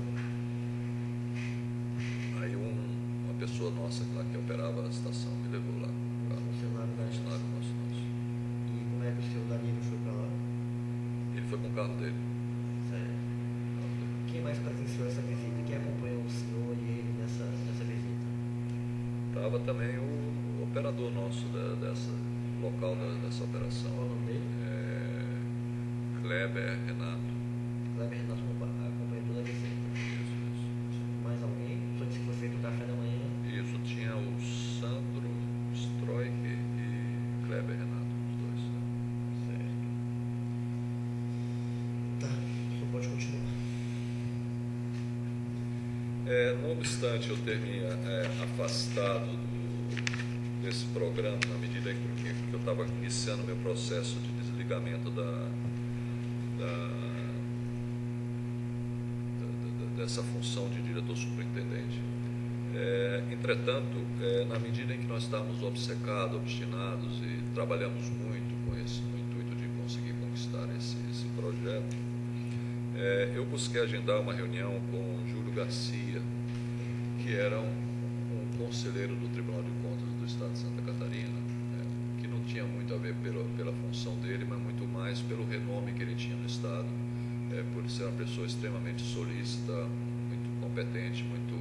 Speaker 2: Aí uma pessoa nossa lá que operava a estação me levou lá.
Speaker 1: Funcionário da estação.
Speaker 2: Funcionário nosso.
Speaker 1: E como é que o seu Danilo foi para lá?
Speaker 2: Ele foi com o carro dele.
Speaker 1: Certo. Quem mais presenciou essa visita? Quem acompanhou o senhor e ele nessa visita?
Speaker 2: Estava também o operador nosso dessa local dessa operação.
Speaker 1: Qual o nome dele?
Speaker 2: Kleber Renato.
Speaker 1: Kleber Renato acompanhou toda a visita.
Speaker 2: Isso.
Speaker 1: Mais alguém? Só disse que foi feito o café da manhã.
Speaker 2: Isso, tinha o Sandro Stroik e Kleber Renato, os dois.
Speaker 1: Certo. Tá, o senhor pode continuar.
Speaker 2: Não obstante eu ter me afastado desse programa, na medida em que eu estava iniciando meu processo de desligamento dessa função de diretor superintendente. Entretanto, na medida em que nós estávamos obcecados, obstinados e trabalhamos muito no intuito de conseguir conquistar esse projeto, eu busquei agendar uma reunião com Júlio Garcia, que era um conselheiro do Tribunal de Contas do Estado de Santa Catarina, que não tinha muito a ver pela função dele, mas muito mais pelo renome que ele tinha no Estado, por ser uma pessoa extremamente solícita, muito competente, muito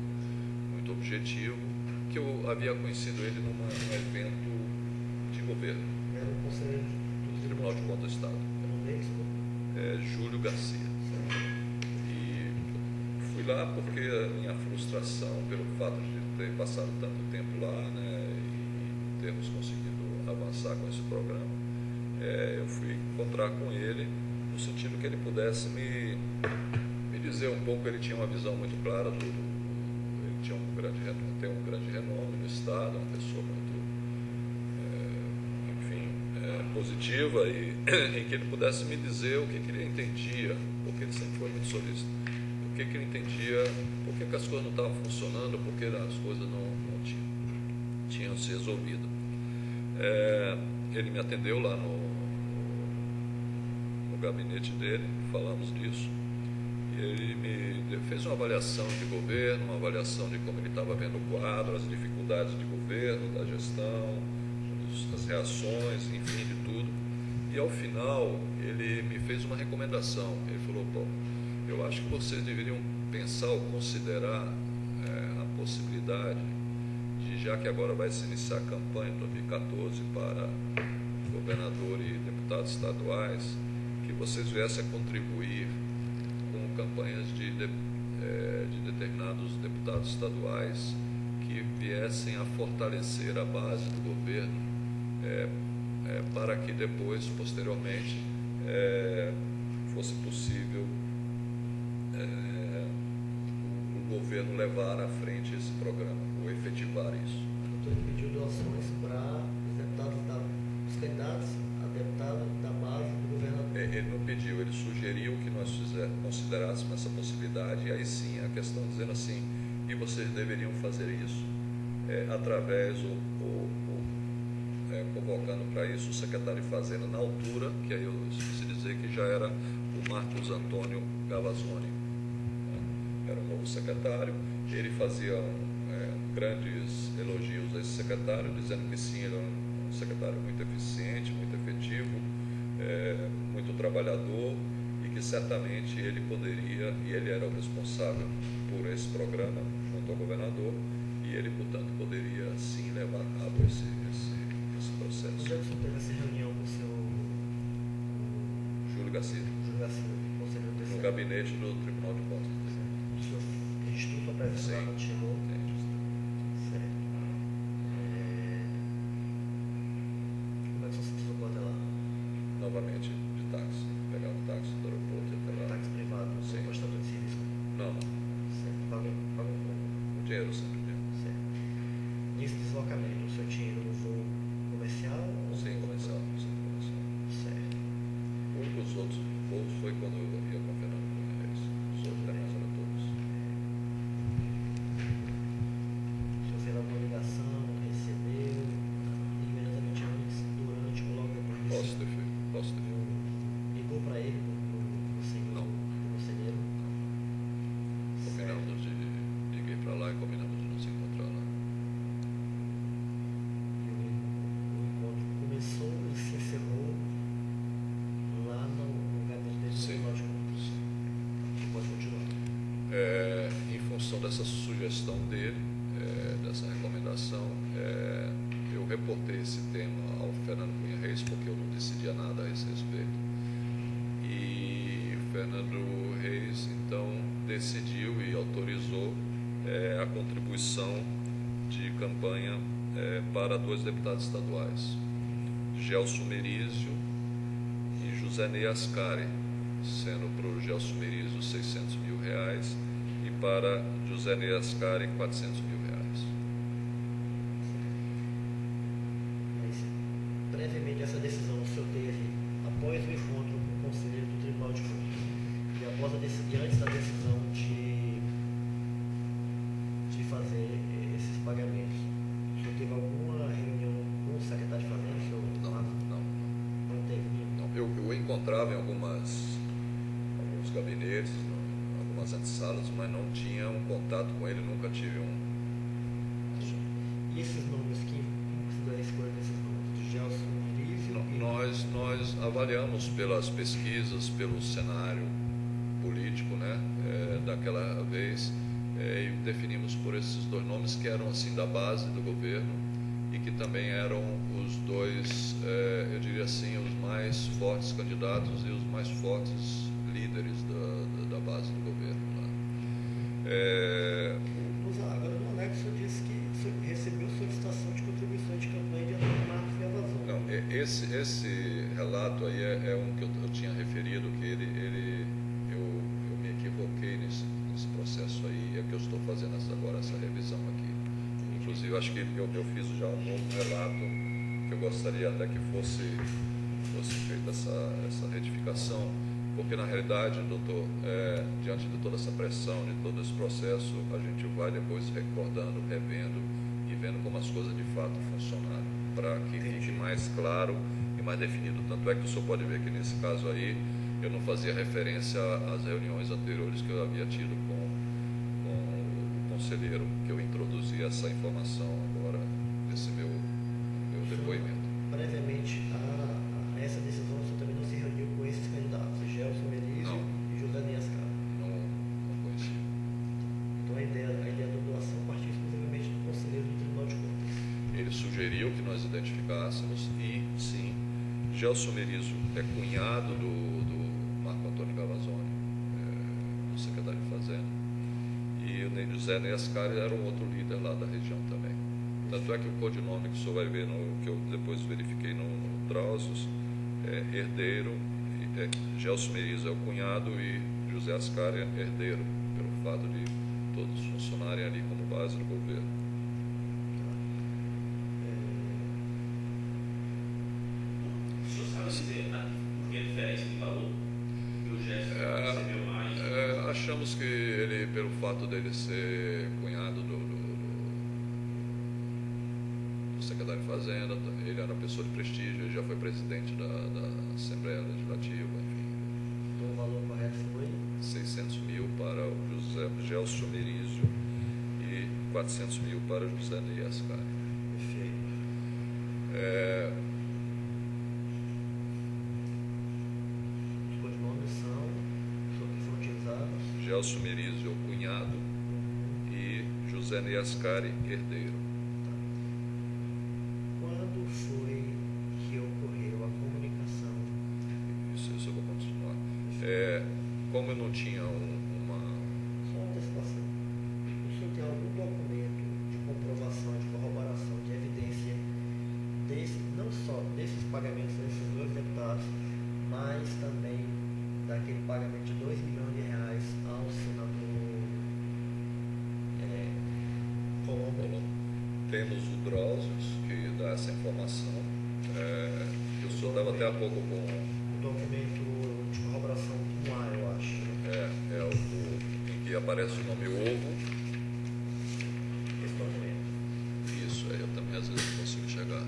Speaker 2: objetivo, que eu havia conhecido ele num evento de governo.
Speaker 1: Era o conselheiro do
Speaker 2: Tribunal de Contas do Estado.
Speaker 1: O nome dele, senhor?
Speaker 2: Júlio Garcia. E fui lá porque a minha frustração pelo fato de ter passado tanto tempo lá, né, e termos conseguido avançar com esse programa, eu fui encontrar com ele no sentido que ele pudesse me dizer um pouco. Ele tinha uma visão muito clara ele tinha tem um grande renome no Estado, uma pessoa muito positiva, e em que ele pudesse me dizer o que ele entendia, porque ele sempre foi muito solícito, o que ele entendia, por que as coisas não estavam funcionando, por que as coisas não tinham se resolvido. Ele me atendeu lá no gabinete dele, falamos disso, e ele me fez uma avaliação de governo, uma avaliação de como ele estava vendo o quadro, as dificuldades de governo, da gestão, as reações, enfim, de tudo. E ao final ele me fez uma recomendação. Ele falou: pô, eu acho que vocês deveriam pensar ou considerar a possibilidade de, já que agora vai se iniciar a campanha em 2014 para governador e deputados estaduais, que vocês viessem a contribuir com campanhas de determinados deputados estaduais que viessem a fortalecer a base do governo, para que depois, posteriormente, fosse possível o governo levar à frente esse programa, ou efetivar isso.
Speaker 1: O doutor pediu doações para os deputados, os candidatos a deputado da base do governador.
Speaker 2: Ele não pediu, ele sugeriu que nós considerássemos essa possibilidade, e aí sim a questão dizendo assim: e vocês deveriam fazer isso através convocando para isso o secretário de Fazenda na altura, que aí eu esqueci de dizer que já era o Marcos Antônio Gavazzoni, né? Era o novo secretário. Ele fazia grandes elogios a esse secretário, dizendo que sim, ele é um secretário muito eficiente, muito efetivo, muito trabalhador, e que certamente ele poderia, e ele era o responsável por esse programa junto ao governador, e ele, portanto, poderia sim levar a cabo esse processo.
Speaker 1: Onde é que o senhor teve essa reunião com o seu
Speaker 2: Júlio Garcia,
Speaker 1: conselheiro do
Speaker 2: no gabinete do Tribunal de Contas.
Speaker 1: O senhor registrou sua presença lá quando chegou? Certo. Como é que o senhor se deslocou até lá?
Speaker 2: Novamente de táxi, pegar o táxi do aeroporto e até lá.
Speaker 1: Táxi privado, não
Speaker 2: Sim.
Speaker 1: foi prestador de serviço?
Speaker 2: Não,
Speaker 1: Certo. Pagou
Speaker 2: o dinheiro sempre.
Speaker 1: certo. Nesse deslocamento, o senhor tinha ido no voo comercial? Ou
Speaker 2: Sim, comercial.
Speaker 1: Certo.
Speaker 2: Os outros voos foi quando eu ia com o Fernando Cunha Reis. Os outros demais eram todos.
Speaker 1: O senhor fez alguma ligação, recebeu, imediatamente antes, durante ou logo depois disso?
Speaker 2: Posso ter feito.
Speaker 1: Ligou para ele, pro senhor,
Speaker 2: Não.
Speaker 1: pro conselheiro?
Speaker 2: Combinamos liguei para lá e combinamos de nos encontrar lá.
Speaker 1: E o encontro começou e se encerrou lá no gabinete dele,
Speaker 2: Sim.
Speaker 1: no Tribunal de Contas. Pode continuar.
Speaker 2: Em função dessa sugestão dele, dessa recomendação, eu reportei esse tema ao Fernando Cunha Reis, porque eu não decidia nada a esse respeito. E o Fernando Reis, então, decidiu e autorizou a contribuição de campanha para 2 deputados estaduais, Gelson Merizio e José Ney Ascari, sendo para o Gelson Merizio R$600 mil e para José Ney Ascari R$400 mil.
Speaker 1: Mas, previamente essa decisão o senhor teve após o encontro com o conselheiro do Tribunal de Contas e antes da decisão de fazer esses pagamentos, o senhor teve alguma reunião com o secretário de Fazenda? O senhor não teve nenhuma?
Speaker 2: Não, eu encontrava em alguns gabinetes, algumas antessalas, mas não tinha um contato com ele, nunca tive um.
Speaker 1: E esses nomes, como se deu a escolha desses nomes? De Gelson Merizio?
Speaker 2: Nós avaliamos pelas pesquisas, pelo cenário político, né, daquela vez, e definimos por esses 2 nomes que eram assim da base do governo e que também eram os 2, eu diria assim, os mais fortes candidatos e os mais fortes líderes da base do governo. Né.
Speaker 1: Agora, no anexo, disse que o senhor recebeu solicitação de contribuição de campanha de Antônio Marcos Gavazzoni.
Speaker 2: Não, esse relato aí é um que eu tinha referido, que eu me equivoquei nesse processo aí, é que eu estou fazendo agora essa revisão aqui. Inclusive, acho que eu fiz já um novo relato, que eu gostaria até que fosse feita essa retificação, porque na realidade, doutor, diante de toda essa pressão, de todo esse processo, a gente vai depois recordando, revendo e vendo como as coisas de fato funcionaram, para que fique mais claro e mais definido. Tanto é que o senhor pode ver que nesse caso aí, eu não fazia referência às reuniões anteriores que eu havia tido com o conselheiro, que eu introduzi essa informação agora nesse meu depoimento.
Speaker 1: Previamente a essa decisão, você também não se reuniu com esses candidatos, Gelson Melísio e José Niascar?
Speaker 2: Não conhecia.
Speaker 1: Então a ideia da doação partiu exclusivamente do conselheiro do Tribunal de Contas.
Speaker 2: Ele sugeriu que nós identificássemos e, sim, Gelson Melísio é cunhado do Marco Antônio Gavazzoni, do secretário de Fazenda, e o José Niascari era um outro líder lá da região também. Tanto é que o codinome que o senhor vai ver, que eu depois verifiquei no Drauzos, é herdeiro, Gelson Melísio é o cunhado e José Ascari é herdeiro, pelo fato de todos funcionarem ali como base do governo.
Speaker 3: O senhor sabe dizer por que a diferença de valor que o Gerson recebeu mais?
Speaker 2: Achamos que ele, pelo fato dele ser cunhado do secretário de Fazenda, ele era uma pessoa de prestígio, ele já foi presidente da Assembleia Legislativa, enfim.
Speaker 1: Então o valor correto foi
Speaker 2: 600 mil para o Gelson Melísio e 400 mil para José Niascari.
Speaker 1: perfeito. Os codinomes são que foram utilizados.
Speaker 2: Gelson Melísio, o cunhado, e José Niascari, herdeiro.
Speaker 1: Quando foi que ocorreu a comunicação?
Speaker 2: Isso eu vou continuar. Como eu não tinha uma...
Speaker 1: Só uma antecipação. O senhor tem algum documento de comprovação, de corroboração, de evidência não só desses pagamentos desses dois deputados, mas também daquele pagamento de 2 milhões de reais ao senador Colombo?
Speaker 2: Temos o Drauzos, que dá essa informação. Eu só estava até há pouco com...
Speaker 1: O documento de corroboração 1A, eu acho.
Speaker 2: É o em que aparece o nome Ovo.
Speaker 1: Esse documento.
Speaker 2: Isso, eu também às vezes não consigo enxergar.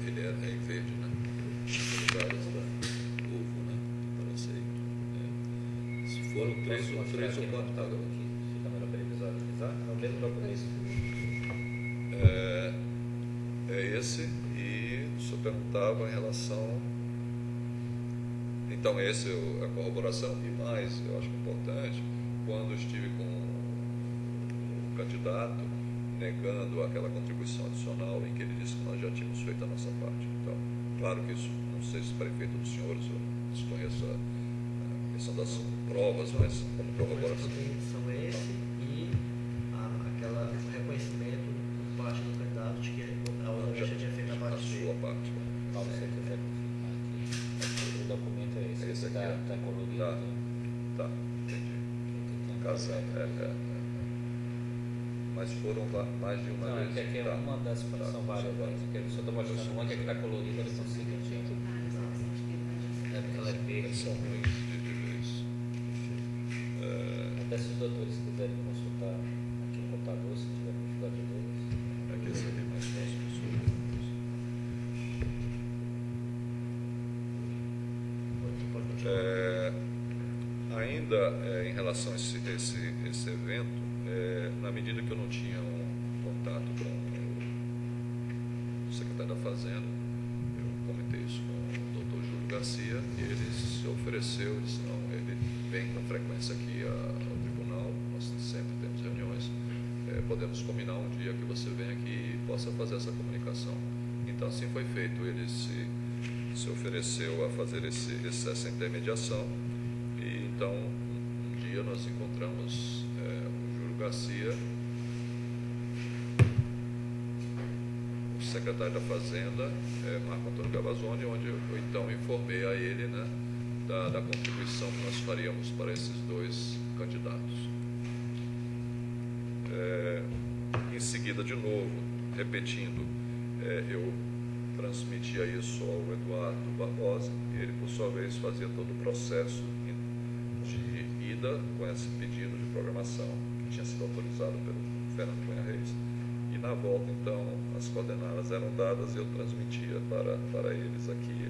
Speaker 2: Ele é em verde, né? Ovo, né? Parece aí. Se foram três ou quatro.
Speaker 5: Fica melhor para ele visualizar. É o mesmo documento.
Speaker 2: É esse, e o senhor perguntava em relação. Então, esse é a corroboração, e mais, eu acho importante, quando eu estive com o candidato negando aquela contribuição adicional em que ele disse que nós já tínhamos feito a nossa parte. Então, claro que isso, não sei se prefeito dos senhores, eu desconheço a questão das provas, mas como corroboração.
Speaker 1: São esse e o reconhecimento por parte do candidato de que a outra já tinha feito a parte dele.
Speaker 2: sua parte.
Speaker 5: Paulo, você quiser confirmar aqui. O documento é esse.
Speaker 2: Esse aqui,
Speaker 5: Está colorido.
Speaker 2: Tá.
Speaker 5: Né?
Speaker 2: Tá, entendi.
Speaker 5: Tem
Speaker 2: Casa,
Speaker 5: que
Speaker 2: Mas foram mais de uma
Speaker 5: Não,
Speaker 2: vez.
Speaker 5: é que aqui é
Speaker 2: Tá.
Speaker 5: uma das são várias.
Speaker 2: Tá.
Speaker 5: Eu só estou mostrando uma que está colorida, eles estão seguindo. É porque ela é verde.
Speaker 2: Eles são ruins de ver isso.
Speaker 5: Até se os doutores quiserem consultar aqui no computador, se tiver dificuldade de ler.
Speaker 2: Aqui esse aqui é mais próximo.
Speaker 1: Pode continuar.
Speaker 2: Ainda em relação a esse evento, na medida que eu não tinha um contato com o secretário da Fazenda, eu comentei isso com o doutor Júlio Garcia, e ele se ofereceu, disse, não, ele vem com frequência aqui ao tribunal, nós sempre temos reuniões, podemos combinar um dia que você venha aqui e possa fazer essa comunicação. Então assim foi feito, ele se ofereceu a fazer essa intermediação, e então um dia nós encontramos o Júlio Garcia, o secretário da Fazenda, Marco Antônio Gavazzoni, onde eu então informei a ele, né, da contribuição que nós faríamos para esses dois candidatos. Em seguida, de novo, repetindo, eu transmitia isso ao Eduardo Barbosa, e ele, por sua vez, fazia todo o processo de ida com esse pedido de programação que tinha sido autorizado pelo Fernando Cunha Reis. E na volta, então, as coordenadas eram dadas e eu transmitia para eles aqui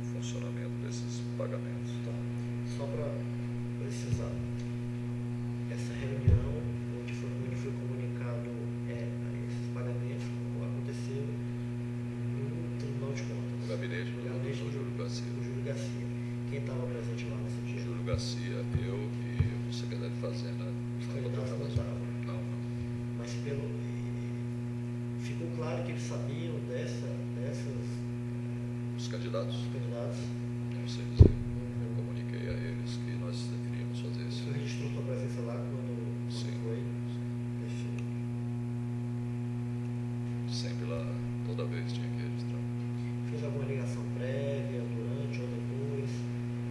Speaker 2: o funcionamento desses pagamentos.
Speaker 1: só para precisar, essa reunião onde foi comunicado esses pagamentos aconteceu no Tribunal de Contas.
Speaker 2: No gabinete do doutor Júlio Garcia.
Speaker 1: Do Júlio Garcia. Quem estava presente lá nesse dia?
Speaker 2: Júlio Garcia, eu e o secretário de Fazenda.
Speaker 1: Os candidatos não estavam.
Speaker 2: Não.
Speaker 1: Mas ficou claro que eles sabiam dessas.
Speaker 2: Os candidatos?
Speaker 1: Os candidatos.
Speaker 2: Não sei dizer. Eu comuniquei a eles que nós deveríamos fazer
Speaker 1: O
Speaker 2: isso.
Speaker 1: senhor registrou sua presença lá quando
Speaker 2: Sim.
Speaker 1: foi? Perfeito.
Speaker 2: Sempre lá, toda vez tinha que registrar.
Speaker 1: Fez alguma ligação prévia, durante ou depois?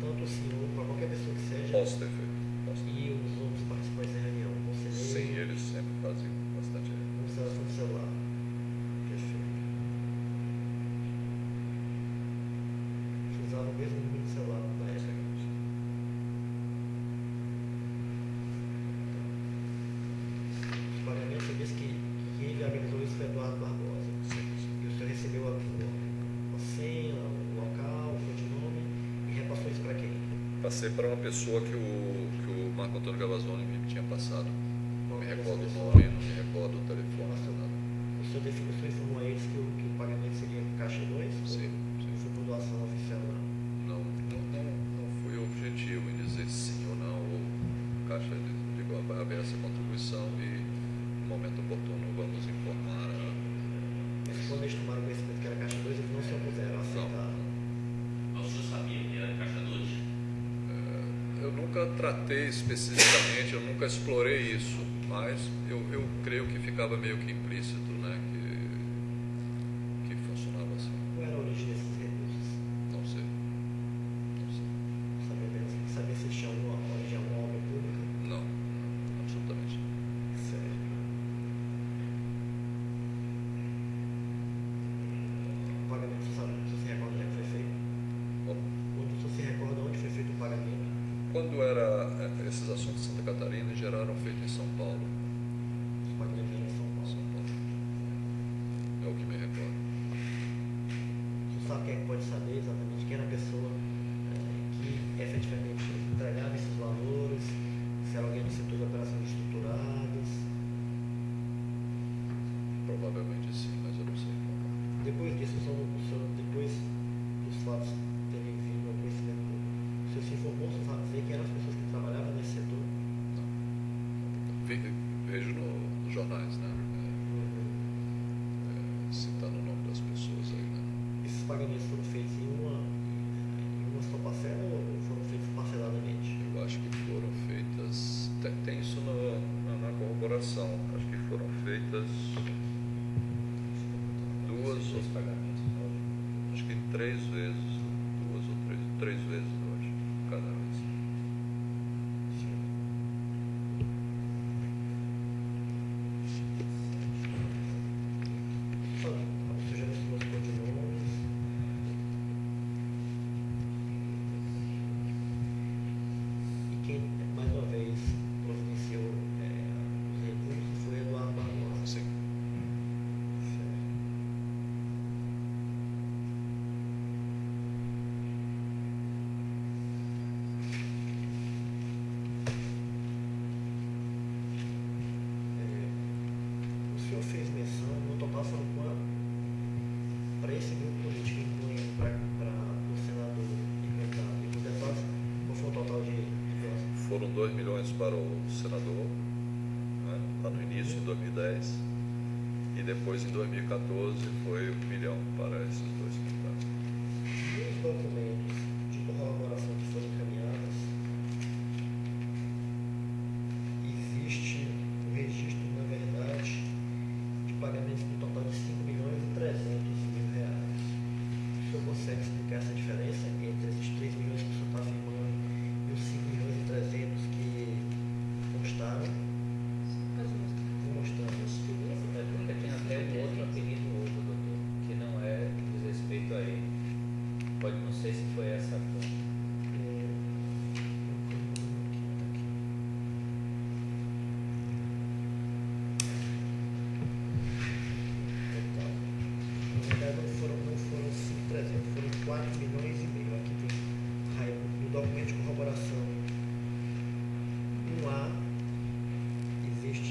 Speaker 1: Tanto o senhor, para qualquer pessoa que seja,
Speaker 2: Posso ter feito. Posso ter
Speaker 1: e
Speaker 2: feito.
Speaker 1: os outros participantes da reunião, conselheiro,
Speaker 2: Sim, eles sempre faziam bastante.
Speaker 1: consideração do celular. Perfeito. Usava o mesmo número de celular na época. Os pagamentos, você disse que quem viabilizou isso foi Eduardo Barbosa. E o senhor recebeu a senha, o local, o codinome e repassou isso para quem?
Speaker 2: Passei para uma pessoa que o Marco Antônio Gavazzoni me tinha passado. Não me recordo o nome, não me recordo o telefone, nada.
Speaker 1: O senhor informou a eles que o pagamento seria Caixa 2?
Speaker 2: Sim.
Speaker 1: Ou foi por doação oficial?
Speaker 2: Não fui objetivo em dizer sim ou não, ou Caixa vai haver essa contribuição e no momento oportuno vamos informar.
Speaker 1: Mas quando eles tomaram conhecimento que era Caixa 2, eles não se opuseram a aceitar.
Speaker 3: Mas o senhor sabia que era Caixa 2?
Speaker 2: Eu nunca tratei especificamente, eu nunca explorei isso, mas eu creio que ficava meio que implícito, né, que funcionava assim.
Speaker 1: Qual era a origem desses recursos?
Speaker 2: Não sei.
Speaker 1: Sabia se eles tinham alguma origem, alguma obra pública?
Speaker 2: Não, absolutamente não.
Speaker 1: Certo. O pagamento, você se recorda onde é que foi feito?
Speaker 2: Bom,
Speaker 1: Você se recorda onde foi feito o pagamento?
Speaker 2: quando era esses assuntos de Santa Catarina, em geral eram feitos em São Paulo.
Speaker 1: Os pagamentos eram em São Paulo.
Speaker 2: São Paulo. É o que me recordo.
Speaker 1: Você sabe quem é que pode saber exatamente quem era a pessoa que efetivamente entregava esses valores? Se era alguém do setor de operações estruturadas?
Speaker 2: Provavelmente sim, mas eu não sei.
Speaker 1: Depois disso, depois dos fatos terem vindo ao conhecimento público, o senhor se informou, o senhor sabe dizer quem eram as pessoas que trabalhavam nesse setor?
Speaker 2: Vejo nos jornais, né? Citando o nome das pessoas aí, né?
Speaker 1: Esses pagamentos foram feitos em uma só parcela ou foram feitos parceladamente?
Speaker 2: Eu acho que foram feitas. Tem isso na corroboração. Acho que foram feitas duas ou
Speaker 5: Três pagamentos.
Speaker 2: acho que 3 vezes. 2 ou 3 vezes, eu acho. Cada vez.
Speaker 1: Você já mencionou os codinomes. E quem, mais uma vez, providenciou os recursos foi Eduardo Barbosa.
Speaker 2: Sim.
Speaker 1: Certo. O senhor fez menção, no total são para esse grupo político, incluindo para o senador e candidato e os deputados, qual foi o total de doações?
Speaker 2: Foram 2 milhões para o senador, né? Lá no início, em 2010. E depois, em 2014, foi 1 milhão para esses 2 candidatos.
Speaker 1: Nos documentos de corroboração que foram encaminhados, existe o registro, na verdade, de pagamentos no total de 5 milhões e 300 mil reais. O senhor consegue explicar essa diferença entre esses 3 milhões que o senhor está afirmando e os 5 milhões e 300 que constaram?
Speaker 4: Pode mostrar.
Speaker 1: Vou mostrando.
Speaker 5: É porque tem até um outro apelido, doutor, que não é diz respeito a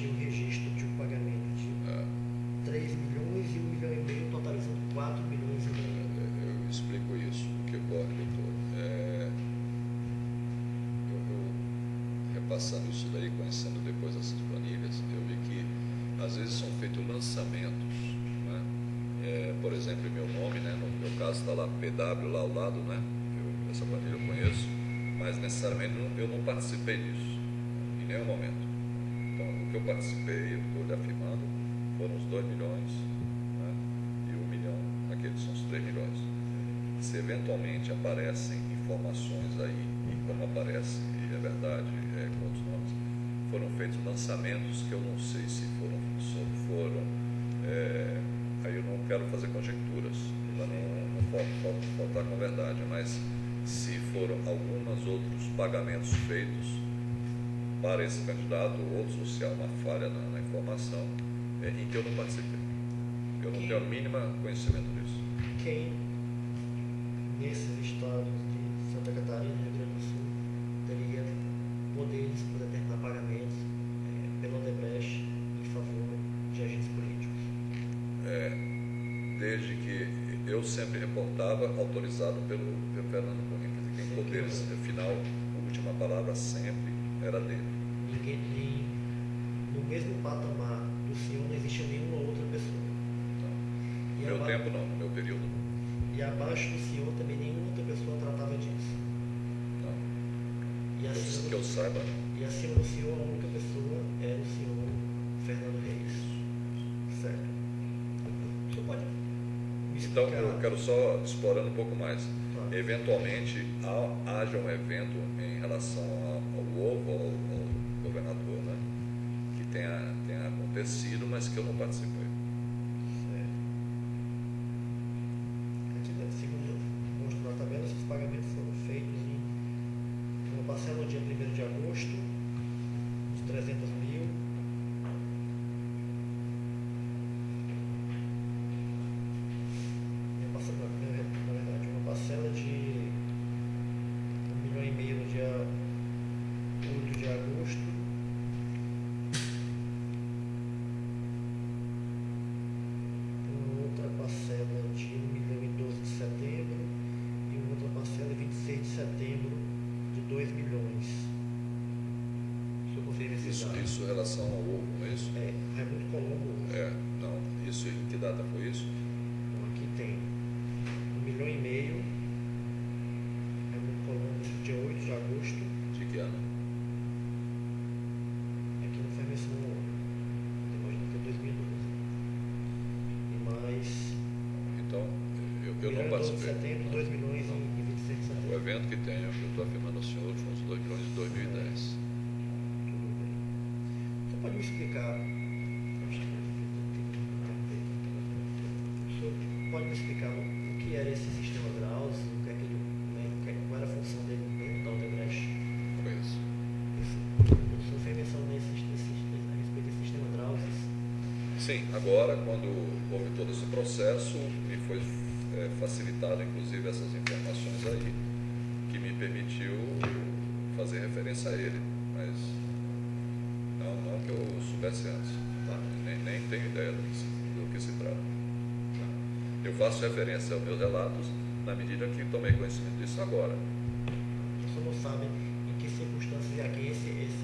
Speaker 1: tinha um registro de um pagamento de 3 milhões e 1,5 milhão, totalizando 4 milhões e meio.
Speaker 2: Eu explico isso, porque ocorre, doutor. Repassando isso daí, conhecendo depois essas planilhas, eu vi que às vezes são feitos lançamentos, né? Por exemplo, em meu nome, né? No meu caso está lá PW lá ao lado, né? Essa planilha eu conheço, mas necessariamente eu não participei disso, em nenhum momento. Então, o que eu participei, eu estou lhe afirmando, foram os 2 milhões, né? E 1 milhão, aqueles são os 3 milhões. Se eventualmente aparecem informações aí, e como aparece, e é verdade, com outros nomes, foram feitos lançamentos que eu não sei se foram aí eu não quero fazer conjecturas, para não faltar com a verdade, mas se foram alguns outros pagamentos feitos para esse candidato, outros, ou se há uma falha na informação, em que eu não participei. Eu não tenho o mínimo conhecimento disso.
Speaker 1: Quem, nesses estados de Santa Catarina e Rio Grande do Sul, teria poderes para determinar pagamentos pela Odebrecht em favor de agentes políticos?
Speaker 2: Desde que eu sempre reportava, autorizado pelo Fernando Cunha. Quem poderes, afinal, a última palavra sempre era dele.
Speaker 1: Ninguém, no mesmo patamar do senhor não existia nenhuma outra pessoa.
Speaker 2: No meu tempo não, no meu período não.
Speaker 1: E abaixo do senhor também nenhuma outra pessoa tratava disso.
Speaker 2: Não.
Speaker 1: E acima
Speaker 2: Que eu saiba, não.
Speaker 1: E acima do senhor, a única pessoa era o senhor Fernando Reis. Certo? O senhor pode me explicar?
Speaker 2: Então, eu quero só explorando um pouco mais.
Speaker 1: Tá.
Speaker 2: Eventualmente, haja um evento em relação ao ovo, ao governador, né? Que tenha acontecido, mas que eu não participei.
Speaker 1: Certo. Aqui, segundo consta na tabela, esses pagamentos foram feitos em uma parcela no dia 1º de agosto, de 300 mil. Na verdade, uma parcela de 1,5 milhão no dia 8 de agosto. Uma outra parcela de 1 milhão em 12 de setembro e uma outra parcela em 26 de setembro de 2 milhões. Se eu confirmo esses dados.
Speaker 2: Isso em relação ao ovo, não é isso?
Speaker 1: Raimundo Colombo.
Speaker 2: Não. Isso em que data foi isso?
Speaker 1: Então, aqui tem 1,5 milhão. Raimundo Colombo, dia 8 de agosto.
Speaker 2: De que ano?
Speaker 1: Aqui não faz menção ao ano. Imagina que é 2012. E mais.
Speaker 2: Então, eu
Speaker 1: 1
Speaker 2: não
Speaker 1: milhão em 12 de
Speaker 2: participei.
Speaker 1: setembro, 2 milhões em 26 de
Speaker 2: O
Speaker 1: setembro.
Speaker 2: evento que tenho, que eu estou afirmando ao senhor, foi uns 2 milhões em 2010.
Speaker 1: Tudo bem. Você pode me explicar? O senhor pode me explicar o que era esse sistema Drauz, o que é que ele, qual era a função dele dentro da Odebrecht?
Speaker 2: Conheço.
Speaker 1: O senhor fez menção a respeito desse sistema Drauz?
Speaker 2: Sim, agora, quando houve todo esse processo, me foi facilitado, inclusive, essas informações aí, que me permitiu fazer referência a ele, mas não que eu soubesse antes,
Speaker 1: Tá.
Speaker 2: nem tenho ideia do que se trata. Eu faço referência aos meus relatos na medida que tomei conhecimento disso agora.
Speaker 1: O senhor não sabe em que circunstâncias e a quem esse